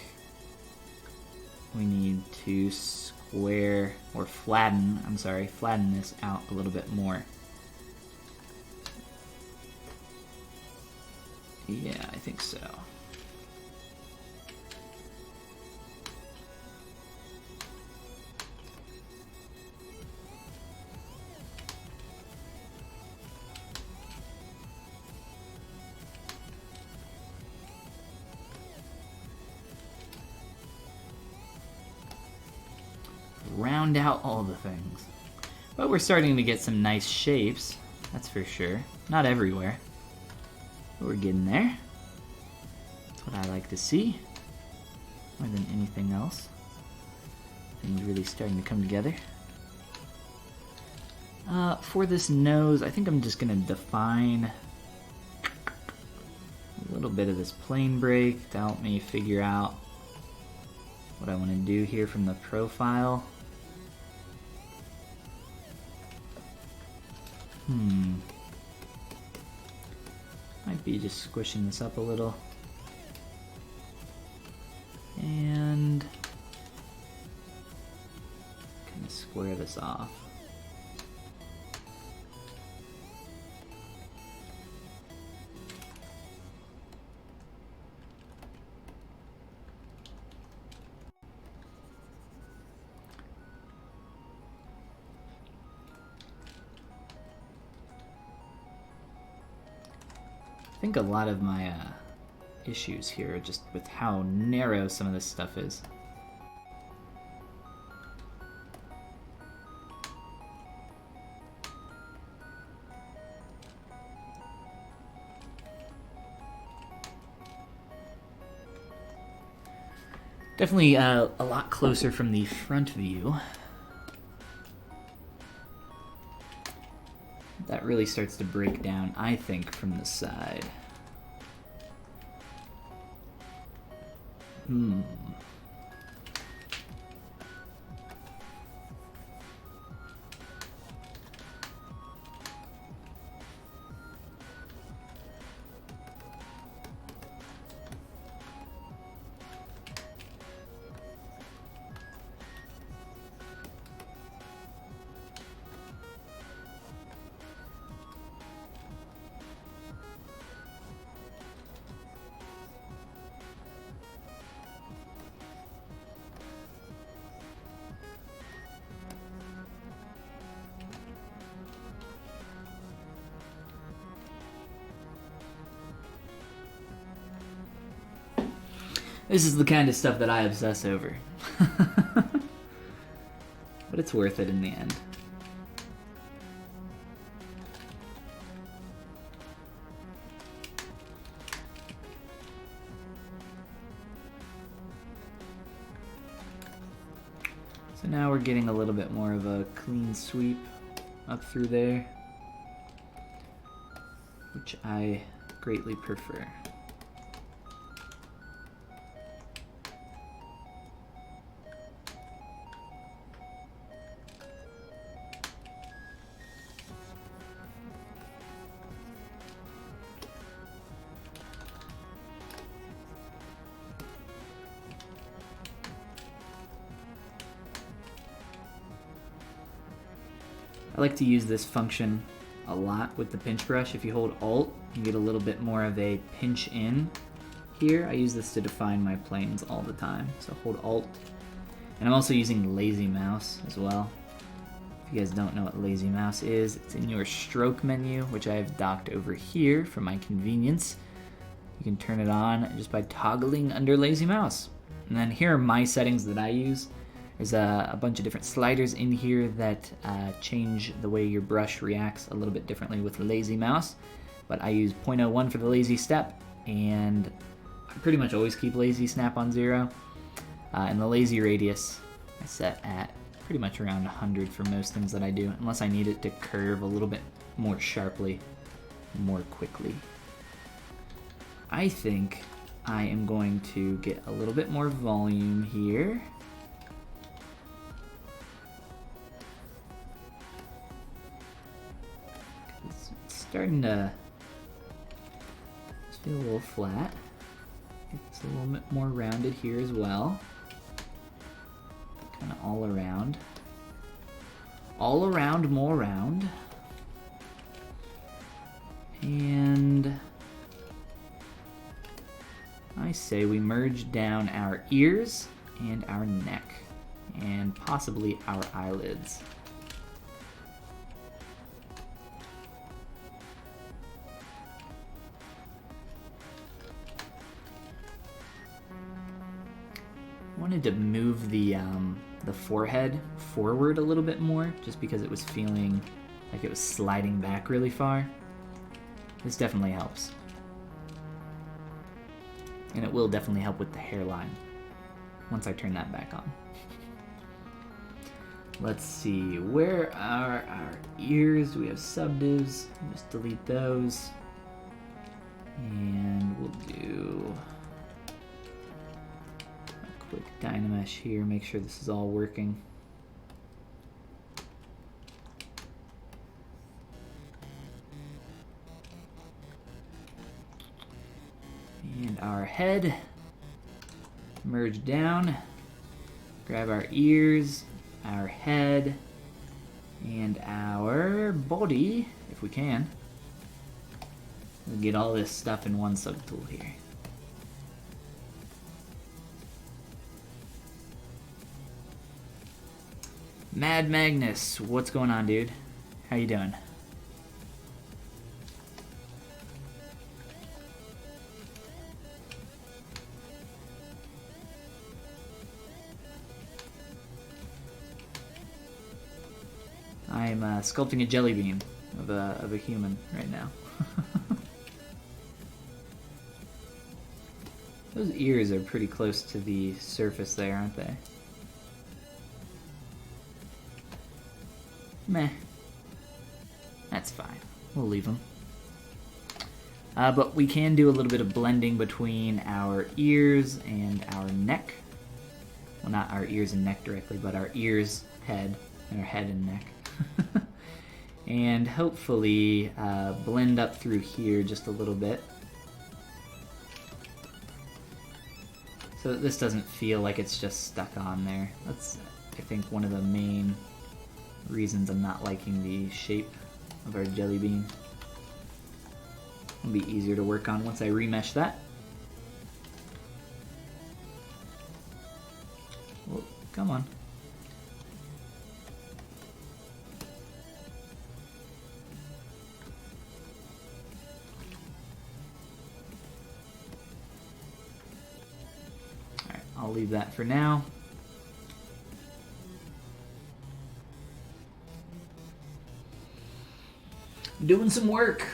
we need to square or flatten this out a little bit more. Yeah, I think so. Round out all the things. But we're starting to get some nice shapes, that's for sure. Not everywhere, but we're getting there. That's what I like to see, more than anything else. Things really starting to come together. For this nose, I think I'm just gonna define a little bit of this plane break to help me figure out what I want to do here from the profile. Might be just squishing this up a little. And kind of square this off. I think a lot of my issues here are just with how narrow some of this stuff is. Definitely a lot closer from the front view. That really starts to break down, I think, from the side. This is the kind of stuff that I obsess over. But it's worth it in the end. So now we're getting a little bit more of a clean sweep up through there, which I greatly prefer. I like to use this function a lot with the pinch brush. If you hold Alt, you get a little bit more of a pinch in here. I use this to define my planes all the time. So hold Alt. And I'm also using lazy mouse as well. If you guys don't know what lazy mouse is, it's in your stroke menu, which I have docked over here for my convenience. You can turn it on just by toggling under lazy mouse. And then here are my settings that I use. There's a bunch of different sliders in here that change the way your brush reacts a little bit differently with lazy mouse. But I use 0.01 for the lazy step, and I pretty much always keep lazy snap on 0. And the lazy radius I set at pretty much around 100 for most things that I do, unless I need it to curve a little bit more sharply, more quickly. I think I am going to get a little bit more volume here. It's starting to feel a little flat. It's a little bit more rounded here as well. Kind of all around. All around, more round. And I say we merge down our ears and our neck, and possibly our eyelids. I wanted to move the forehead forward a little bit more, just because it was feeling like it was sliding back really far. This definitely helps. And it will definitely help with the hairline once I turn that back on. Let's see, where are our ears? We have subdivs. Just delete those. And we'll do a quick Dynamesh here, make sure this is all working. And our head, merge down, grab our ears, our head, and our body, if we can. We'll get all this stuff in one subtool here. Mad Magnus, what's going on, dude? How you doing? I'm sculpting a jelly bean of a human right now. Those ears are pretty close to the surface there, aren't they? Meh. That's fine. We'll leave them. But we can do a little bit of blending between our ears and our neck. Well, not our ears and neck directly, but our ears, head, and our head and neck. And hopefully blend up through here just a little bit, so that this doesn't feel like it's just stuck on there. That's, I think, one of the main reasons I'm not liking the shape of our jelly bean. It'll be easier to work on once I remesh that. Oh, come on. I'll leave that for now. Doing some work.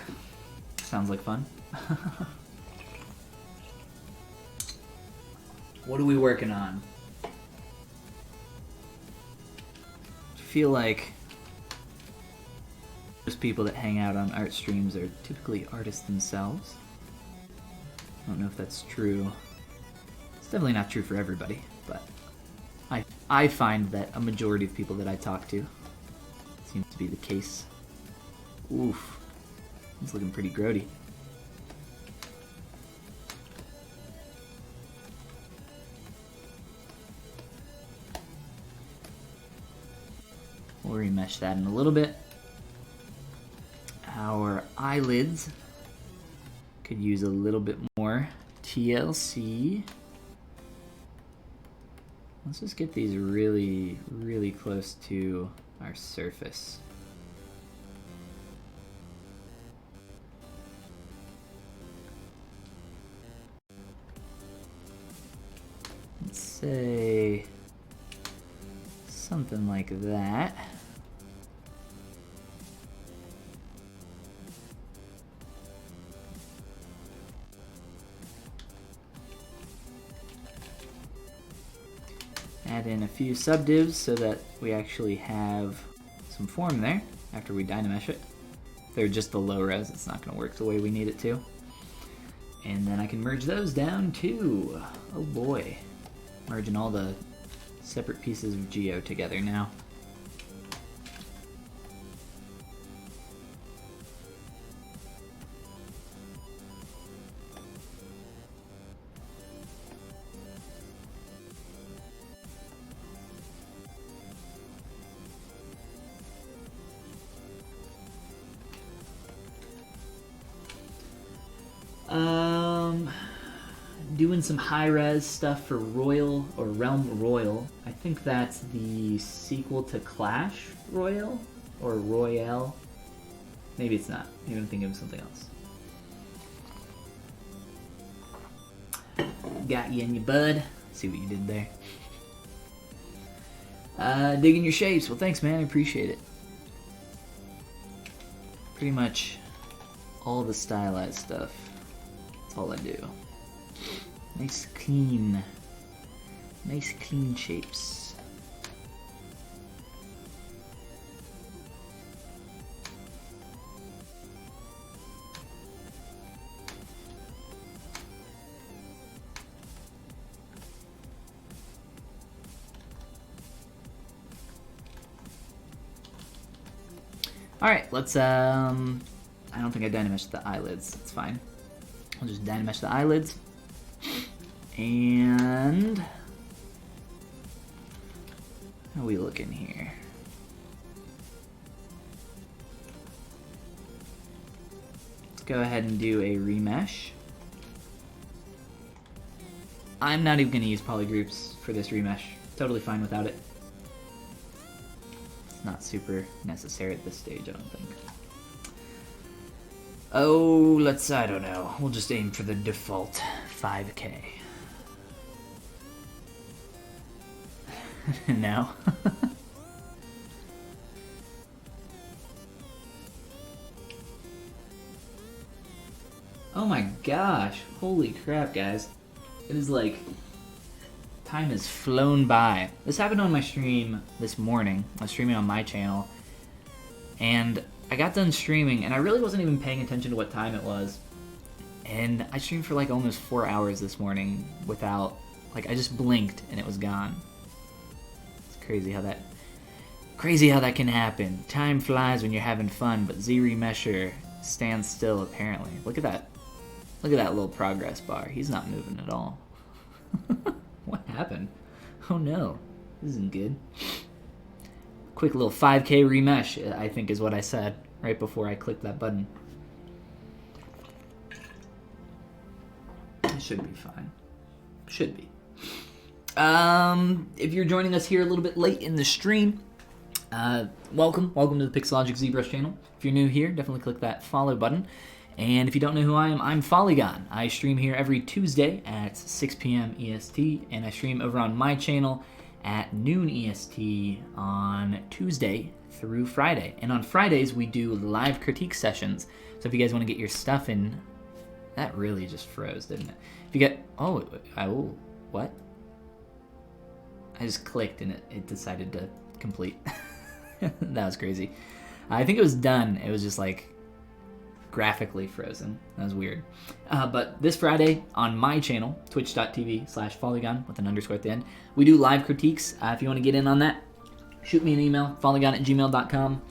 Sounds like fun. What are we working on? I feel like most people that hang out on art streams are typically artists themselves. I don't know if that's true. Definitely not true for everybody, but I find that a majority of people that I talk to seems to be the case. Oof, it's looking pretty grody. We'll remesh that in a little bit. our eyelids could use a little bit more TLC. Let's just get these really, really close to our surface. Let's say something like that. Add in a few subdivs so that we actually have some form there after we dynamesh it. If they're just the low res, it's not going to work the way we need it to. And then I can merge those down too. Oh boy. Merging all the separate pieces of geo together now. Doing some high-res stuff for Royal, or Realm Royal. I think that's the sequel to Clash Royale, or Royale. Maybe it's not. Maybe I'm thinking of something else. Got you in your bud. See what you did there. Digging your shapes. Well, thanks, man. I appreciate it. Pretty much all the stylized stuff. That's all I do. Nice clean shapes. All right, let's I don't think I dynameshed the eyelids. It's fine. I'll just dynamesh the eyelids. And how are we looking here? Let's go ahead and do a remesh. I'm not even going to use polygroups for this remesh. Totally fine without it. It's not super necessary at this stage, I don't think. Oh, I don't know. We'll just aim for the default 5K. No. Oh my gosh. Holy crap, guys. It is like... time has flown by. This happened on my stream this morning. I was streaming on my channel. And I got done streaming, and I really wasn't even paying attention to what time it was. And I streamed for like almost 4 hours this morning without... like, I just blinked and it was gone. Crazy how that can happen. Time flies when you're having fun, but Z-Remesher stands still apparently. Look at that little progress bar. He's not moving at all. What happened? Oh no, this isn't good. Quick little 5K remesh, I think is what I said right before I clicked that button. It should be fine. Should be. If you're joining us here a little bit late in the stream, welcome to the Pixelogic ZBrush channel. If you're new here, definitely click that follow button. And if you don't know who I am, I'm Follygon. I stream here every Tuesday at 6 p.m. EST, and I stream over on my channel at noon EST on Tuesday through Friday. And on Fridays, we do live critique sessions. So if you guys want to get your stuff in, that really just froze, didn't it? If you get, what? I just clicked and it decided to complete. That was crazy. I think it was done. It was just like graphically frozen. That was weird. But this Friday on my channel, twitch.tv/Follygon with an underscore at the end, we do live critiques. If you want to get in on that, shoot me an email, follygon@gmail.com.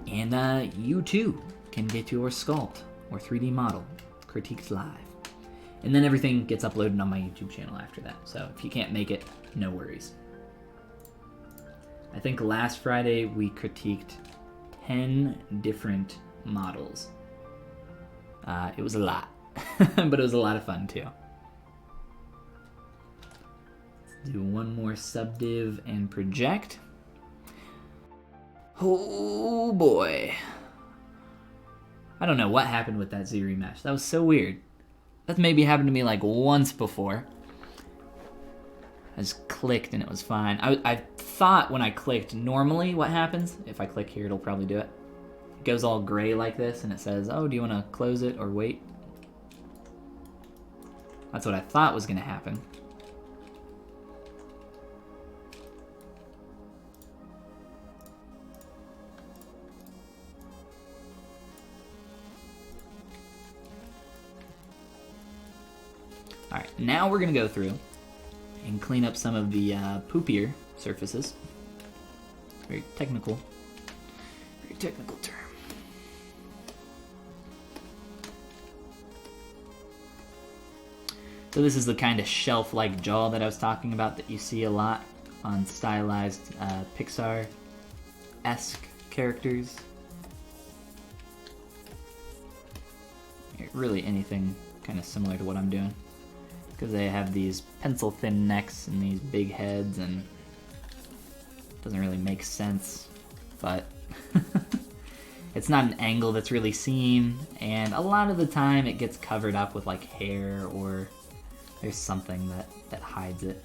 And you too can get your sculpt or 3D model critiqued live. And then everything gets uploaded on my YouTube channel after that. So if you can't make it, no worries. I think last Friday we critiqued 10 different models. It was a lot, but it was a lot of fun too. Let's do one more subdiv and project. Oh boy. I don't know what happened with that Z remesh. That was so weird. That's maybe happened to me like once before. I just clicked and it was fine. I thought when I clicked, normally what happens, if I click here, it'll probably do it. It goes all gray like this and it says, oh, do you want to close it or wait? That's what I thought was going to happen. All right, now we're going to go through and clean up some of the poopier surfaces. Very technical term. So this is the kind of shelf-like jaw that I was talking about that you see a lot on stylized Pixar-esque characters. Really anything kind of similar to what I'm doing. Because they have these pencil-thin necks and these big heads, and it doesn't really make sense, but it's not an angle that's really seen, and a lot of the time it gets covered up with like hair or there's something that hides it.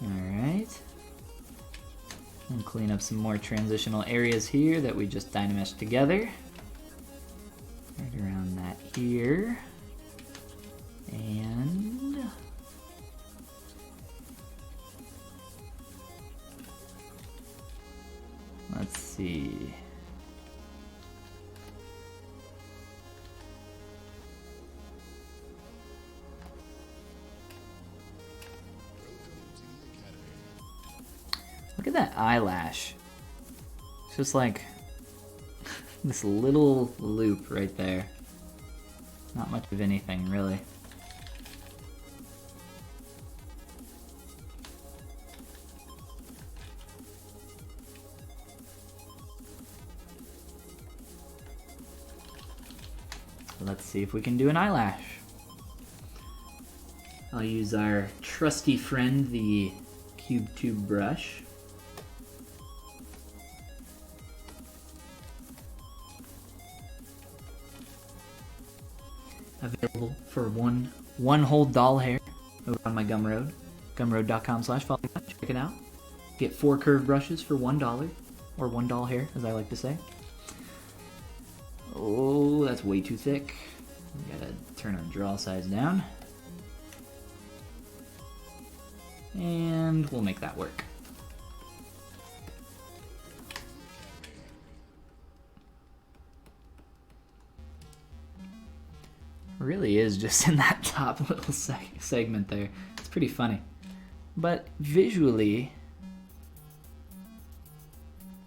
Alright. And clean up some more transitional areas here that we just dynameshed together. Right around that here. And let's see. Look at that eyelash. It's just like this little loop right there. Not much of anything, really. Let's see if we can do an eyelash. I'll use our trusty friend, the Cube Tube brush. Available for one whole doll hair over on my Gumroad. Gumroad.com/Follygon. Check it out. Get 4 curved brushes for $1, or 1 doll hair, as I like to say. Oh, that's way too thick. We gotta turn our draw size down. And we'll make that work. Really is just in that top little segment there. It's pretty funny. But visually,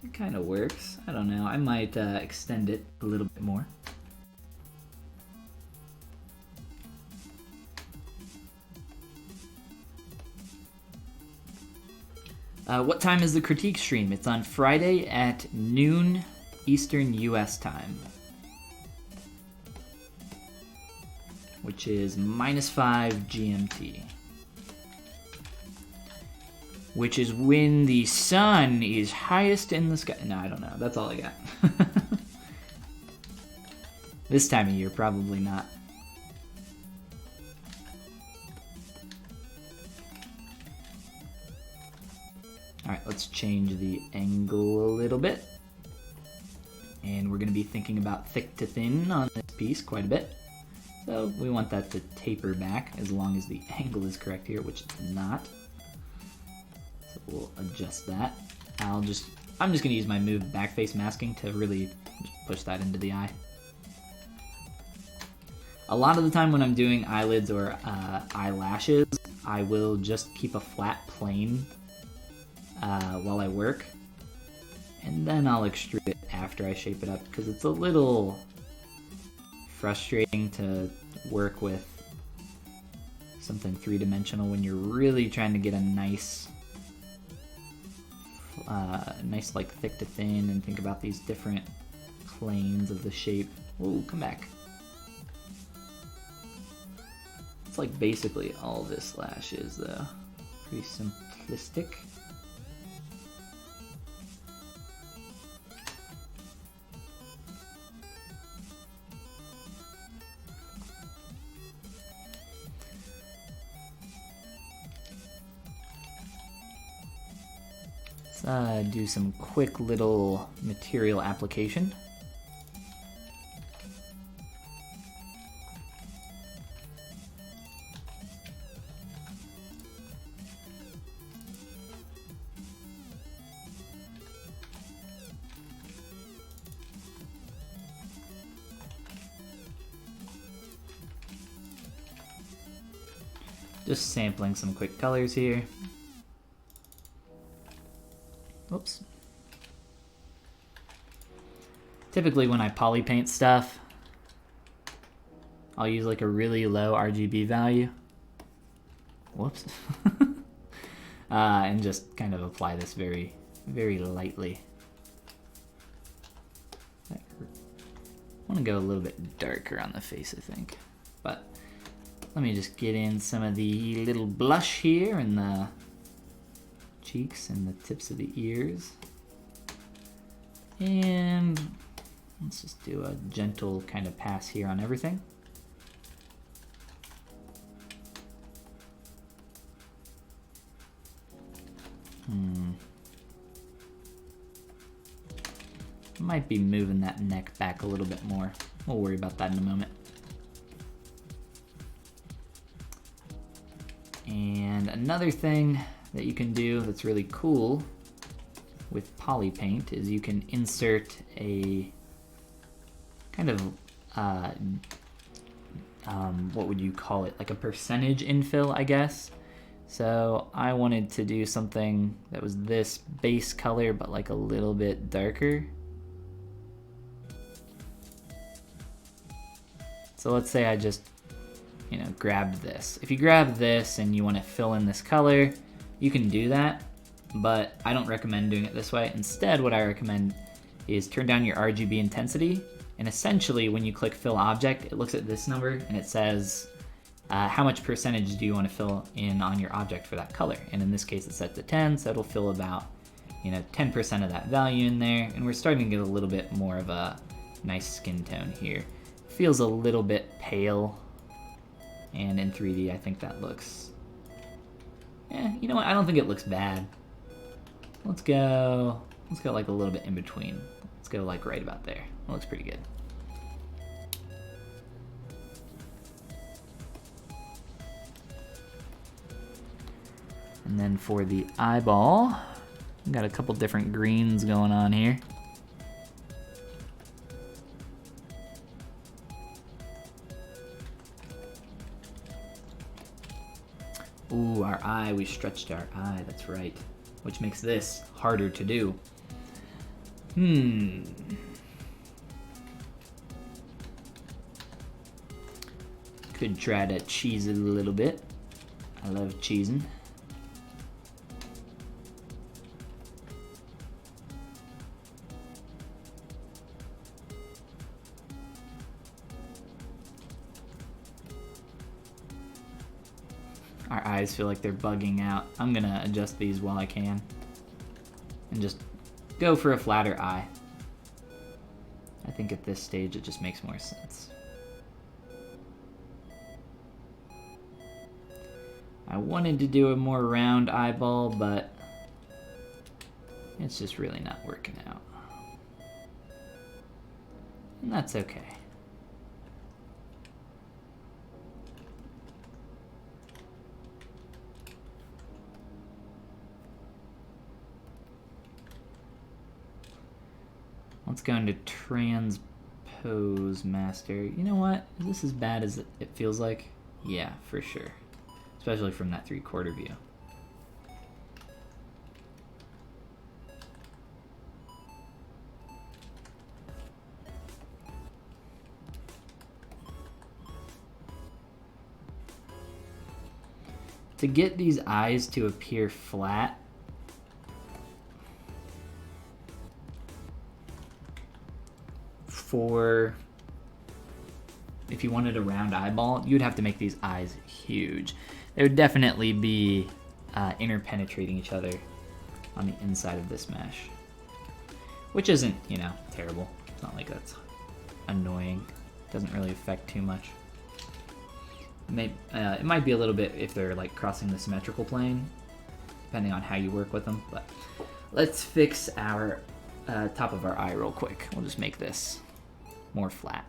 it kind of works. I don't know. I might extend it a little bit more. What time is the critique stream? It's on Friday at noon Eastern US time, which is -5 GMT, which is when the sun is highest in the sky. No, I don't know. That's all I got. This time of year, probably not. Alright, let's change the angle a little bit. And we're going to be thinking about thick to thin on this piece quite a bit. So we want that to taper back as long as the angle is correct here, which it's not. So we'll adjust that. I'm just going to use my move backface masking to really just push that into the eye. A lot of the time when I'm doing eyelids or eyelashes, I will just keep a flat plane while I work, and then I'll extrude it after I shape it up, because it's a little frustrating to work with something three-dimensional when you're really trying to get a nice nice like thick to thin, and think about these different planes of the shape. Ooh, come back. It's like basically all this slash is though. Pretty simplistic. Let's do some quick little material application. Just sampling some quick colors here. Oops. Typically when I poly paint stuff, I'll use like a really low RGB value. Whoops. And just kind of apply this very, very lightly. I want to go a little bit darker on the face, I think. But let me just get in some of the little blush here in the cheeks and the tips of the ears. And let's just do a gentle kind of pass here on everything. Might be moving that neck back a little bit more. We'll worry about that in a moment. And another thing that you can do that's really cool with poly paint is you can insert a kind of what would you call it, like a percentage infill, I guess. So I wanted to do something that was this base color but like a little bit darker. So let's say I just, you know, grabbed this. If you grab this and you want to fill in this color, you can do that, but I don't recommend doing it this way. Instead, what I recommend is turn down your RGB intensity, and essentially when you click fill object, it looks at this number and it says how much percentage do you want to fill in on your object for that color. And in this case it's set to 10, so it'll fill about, you know, 10% of that value in there, and we're starting to get a little bit more of a nice skin tone here. Feels a little bit pale, and in 3D I think that looks, you know what, I don't think it looks bad. Let's go like a little bit in between. Let's go like right about there. That looks pretty good. And then for the eyeball, we've got a couple different greens going on here. Ooh, our eye, we stretched our eye, that's right. Which makes this harder to do. Could try to cheese it a little bit. I love cheesing. Our eyes feel like they're bugging out. I'm gonna adjust these while I can and just go for a flatter eye. I think at this stage it just makes more sense. I wanted to do a more round eyeball, but it's just really not working out. And that's okay. Let's go into transpose master. You know what? Is this as bad as it feels like? Yeah, for sure. Especially from that 3/4 view. To get these eyes to appear flat, for, if you wanted a round eyeball, you'd have to make these eyes huge. They would definitely be interpenetrating each other on the inside of this mesh, which isn't, you know, terrible. It's not like that's annoying. Doesn't really affect too much. It might be a little bit if they're like crossing the symmetrical plane, depending on how you work with them. But let's fix our top of our eye real quick. We'll just make this more flat.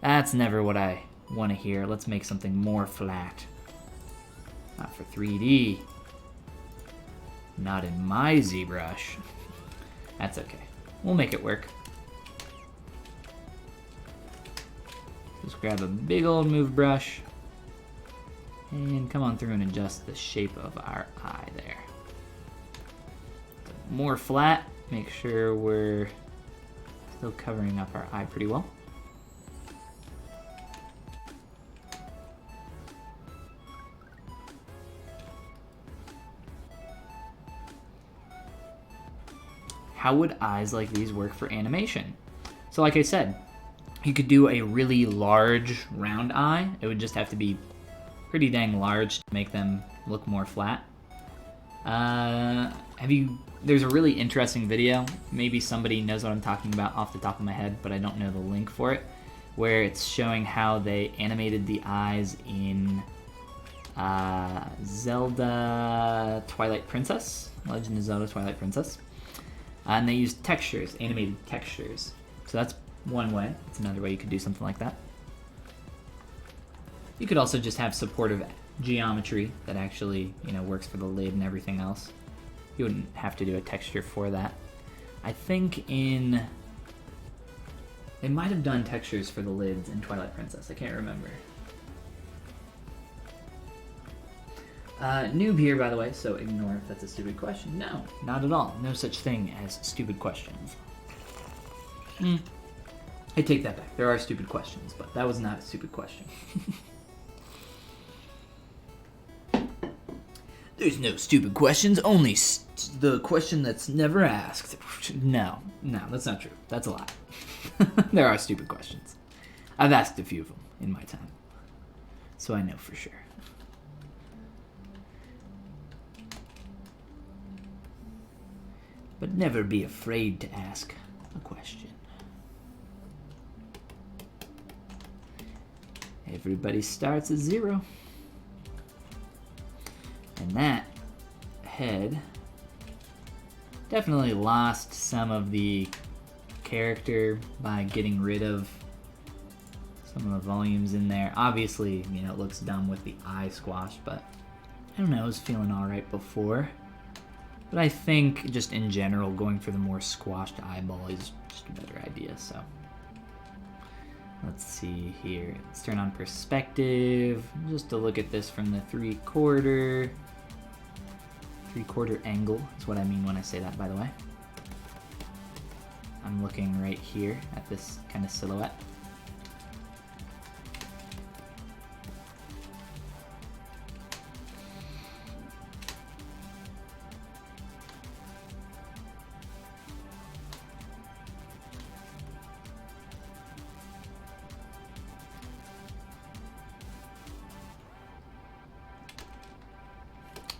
That's never what I want to hear. Let's make something more flat. Not for 3D. Not in my ZBrush. That's okay. We'll make it work. Just grab a big old move brush and come on through and adjust the shape of our eye there. More flat, make sure we're still covering up our eye pretty well. How would eyes like these work for animation? So like I said, you could do a really large round eye. It would just have to be pretty dang large to make them look more flat. There's a really interesting video, maybe somebody knows what I'm talking about off the top of my head, but I don't know the link for it, where it's showing how they animated the eyes in Zelda Twilight Princess, Legend of Zelda Twilight Princess. And they used textures, animated textures. So that's one way. It's another way you could do something like that. You could also just have supportive geometry that actually, you know, works for the lid and everything else. You wouldn't have to do a texture for that. I think they might have done textures for the lids in Twilight Princess. I can't remember. Noob here, by the way, so ignore if that's a stupid question. No, not at all. No such thing as stupid questions. I take that back. There are stupid questions, but that was not a stupid question. There's no stupid questions, only the question that's never asked. No, that's not true. That's a lie. There are stupid questions. I've asked a few of them in my time, so I know for sure. But never be afraid to ask a question. Everybody starts at 0. And that head definitely lost some of the character by getting rid of some of the volumes in there. Obviously, you know, it looks dumb with the eye squashed, but I don't know, I was feeling alright before. But I think, just in general, going for the more squashed eyeball is just a better idea, so. Let's see here. Let's turn on perspective, just to look at this from the 3/4 angle is what I mean when I say that, by the way. I'm looking right here at this kind of silhouette.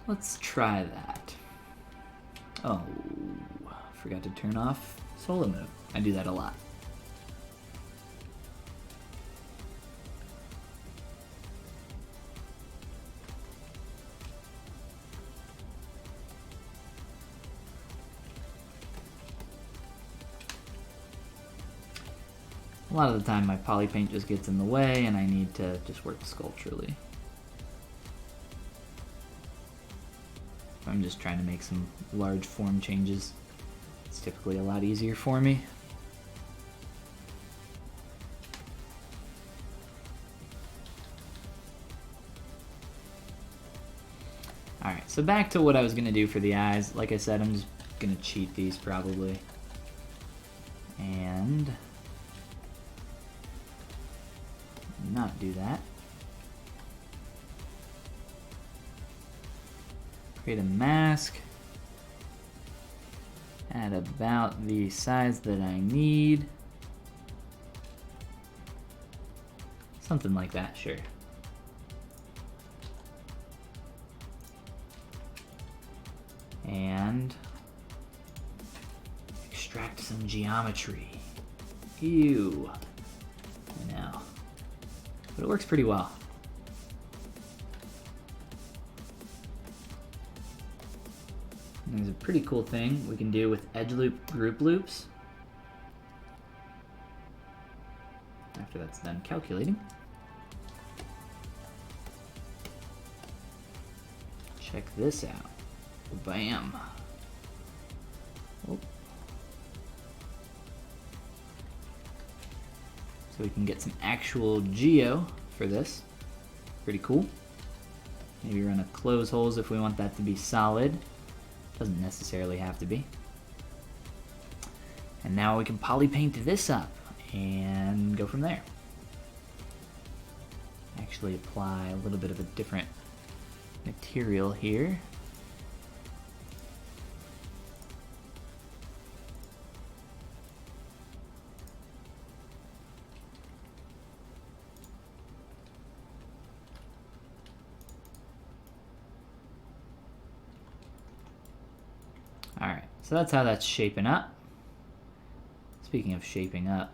Let's try that. Oh, forgot to turn off solo mode. I do that a lot. A lot of the time my poly paint just gets in the way and I need to just work sculpturally. I'm just trying to make some large form changes. It's typically a lot easier for me. Alright, so back to what I was going to do for the eyes. Like I said, I'm just going to cheat these probably. And not do that. Create a mask at about the size that I need. Something like that, sure. And extract some geometry. Ew. I know. But it works pretty well. And there's a pretty cool thing we can do with edge loop group loops. After that's done calculating. Check this out. Bam. Oh. So we can get some actual geo for this. Pretty cool. Maybe run a close holes if we want that to be solid. Doesn't necessarily have to be. And now we can poly paint this up and go from there. Actually apply a little bit of a different material here. Alright, so that's how that's shaping up. Speaking of shaping up,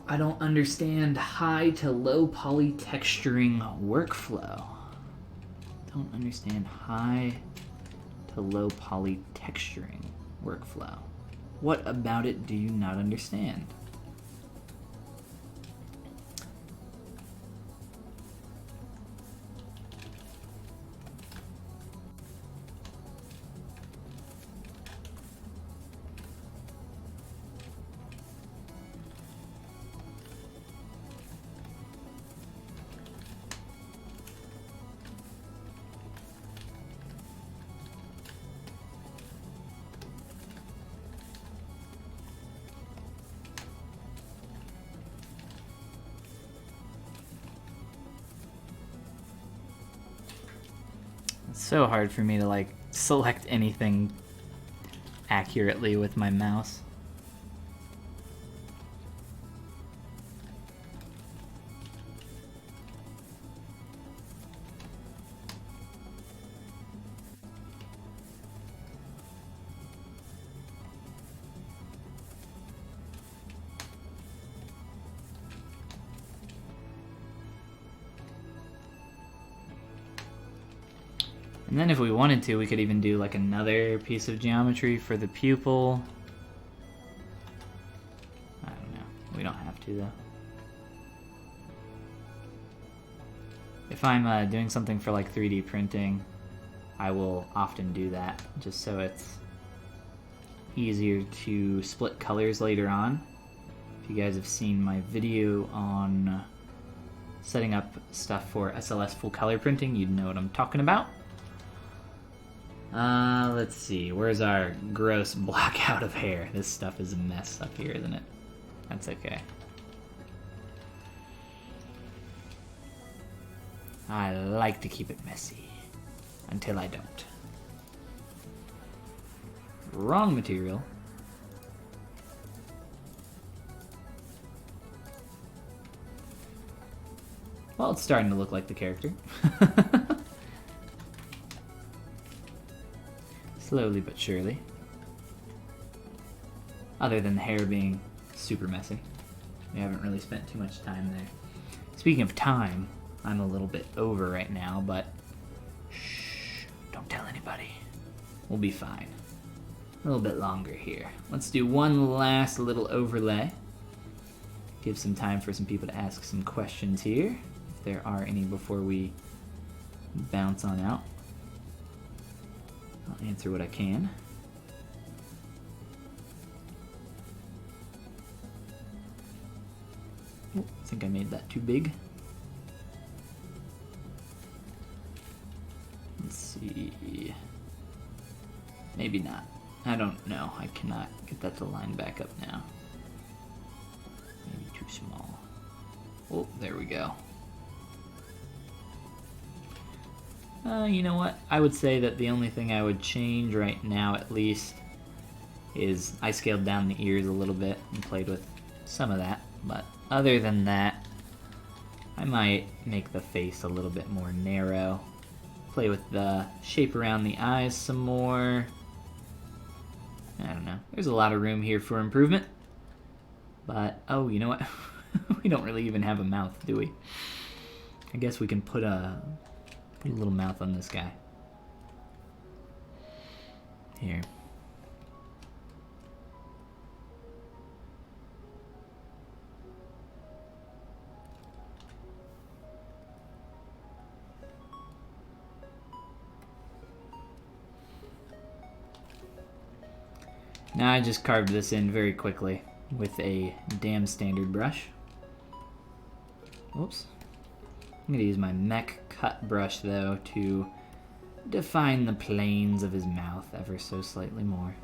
I don't understand high to low poly texturing workflow. Don't understand high to low poly texturing workflow. What about it do you not understand? It's so hard for me to like select anything accurately with my mouse. And then if we wanted to, we could even do like another piece of geometry for the pupil. I don't know. We don't have to though. If I'm doing something for like 3D printing, I will often do that just so it's easier to split colors later on. If you guys have seen my video on setting up stuff for SLS full color printing, you'd know what I'm talking about. Let's see, where's our gross blackout of hair? This stuff is a mess up here, isn't it? That's okay. I like to keep it messy, until I don't. Wrong material. Well, it's starting to look like the character. Slowly but surely. Other than the hair being super messy. We haven't really spent too much time there. Speaking of time, I'm a little bit over right now, but shh, don't tell anybody. We'll be fine. A little bit longer here. Let's do one last little overlay. Give some time for some people to ask some questions here, if there are any before we bounce on out. I'll answer what I can. Oh, I think I made that too big. Let's see. Maybe not. I don't know. I cannot get that to line back up now. Maybe too small. Oh, there we go. You know what? I would say that the only thing I would change right now, at least, is I scaled down the ears a little bit and played with some of that. But other than that, I might make the face a little bit more narrow. Play with the shape around the eyes some more. I don't know. There's a lot of room here for improvement. But, oh, you know what? We don't really even have a mouth, do we? I guess we can put a little mouth on this guy. Here. Now I just carved this in very quickly with a damn standard brush. Whoops. I'm gonna use my mech cut brush though to define the planes of his mouth ever so slightly more.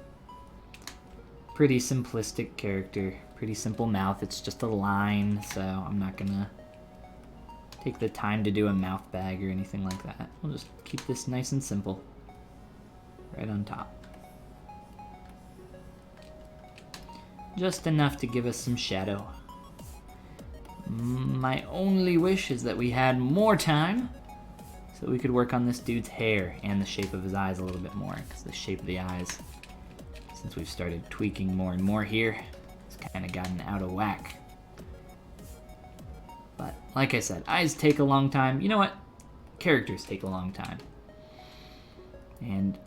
Pretty simplistic character, pretty simple mouth. It's just a line, so I'm not gonna take the time to do a mouth bag or anything like that. We'll just keep this nice and simple. Right on top. Just enough to give us some shadow. My only wish is that we had more time so we could work on this dude's hair and the shape of his eyes a little bit more, because the shape of the eyes, since we've started tweaking more and more here, it's kind of gotten out of whack. But like I said, eyes take a long time. You know what? Characters take a long time. And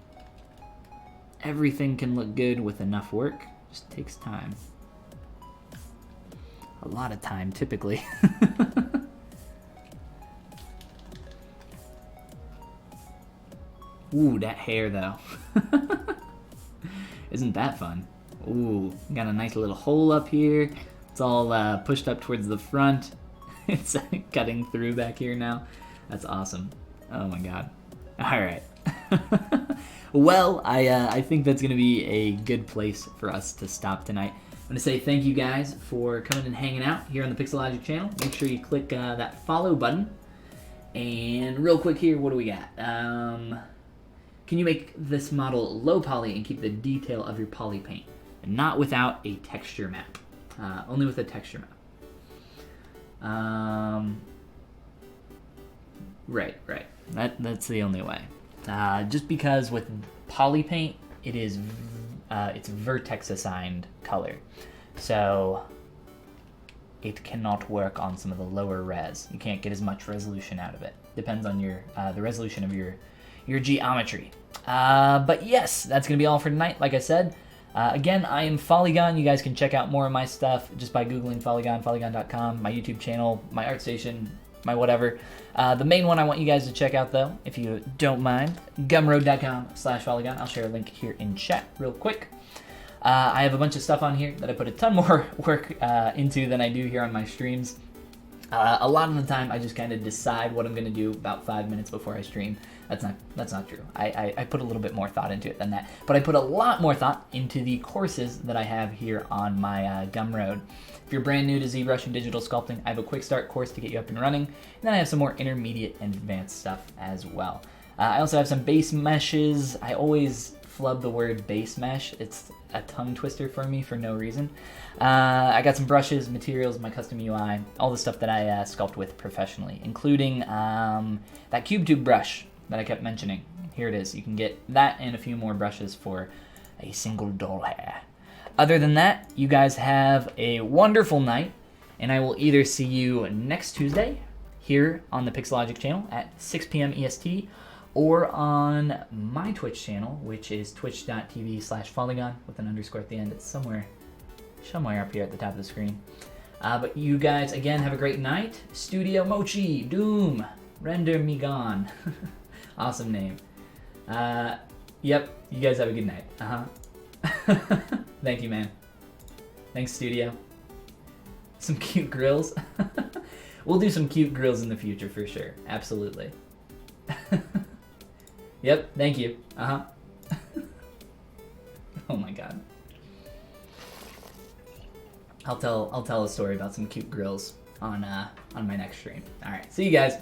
everything can look good with enough work. Just takes time. A lot of time, typically. Ooh, that hair, though. Isn't that fun? Ooh, got a nice little hole up here. It's all pushed up towards the front. It's cutting through back here now. That's awesome. Oh my god. All right. Well, I think that's going to be a good place for us to stop tonight. I'm going to say thank you guys for coming and hanging out here on the Pixelogic channel. Make sure you click that follow button. And real quick here, what do we got? Can you make this model low poly and keep the detail of your poly paint? And not without a texture map. Only with a texture map. Right. That's the only way. Just because with poly paint, it's vertex assigned color, so it cannot work on some of the lower res. You can't get as much resolution out of it. Depends on your the resolution of your geometry. But yes, that's gonna be all for tonight. Like I said, again, I am Follygon. You guys can check out more of my stuff just by googling Follygon, Follygon.com, my YouTube channel, my ArtStation, my whatever. The main one I want you guys to check out, though, if you don't mind, gumroad.com/Follygon. I'll share a link here in chat real quick. I have a bunch of stuff on here that I put a ton more work into than I do here on my streams. A lot of the time, I just kind of decide what I'm going to do about 5 minutes before I stream. That's not true. I put a little bit more thought into it than that. But I put a lot more thought into the courses that I have here on my Gumroad. If you're brand new to ZBrush and digital sculpting, I have a quick start course to get you up and running. And then I have some more intermediate and advanced stuff as well. I also have some base meshes. I always flub the word base mesh. It's a tongue twister for me for no reason. I got some brushes, materials, my custom UI, all the stuff that I sculpt with professionally, including that cube tube brush that I kept mentioning. Here it is. You can get that and a few more brushes for a single doll hair. Other than that, you guys have a wonderful night, and I will either see you next Tuesday here on the Pixelogic channel at 6 p.m. EST, or on my Twitch channel, which is twitch.tv/Follygon with an underscore at the end. It's somewhere up here at the top of the screen. But you guys, again, have a great night. Studio Mochi, Doom, Render Me Gone. Awesome name. Yep. You guys have a good night. Uh-huh. Thank you, man. Thanks, studio. Some cute grills. We'll do some cute grills in the future for sure. Absolutely. Yep. Thank you. Uh-huh. Oh my god. I'll tell a story about some cute grills on my next stream. All right. See you guys.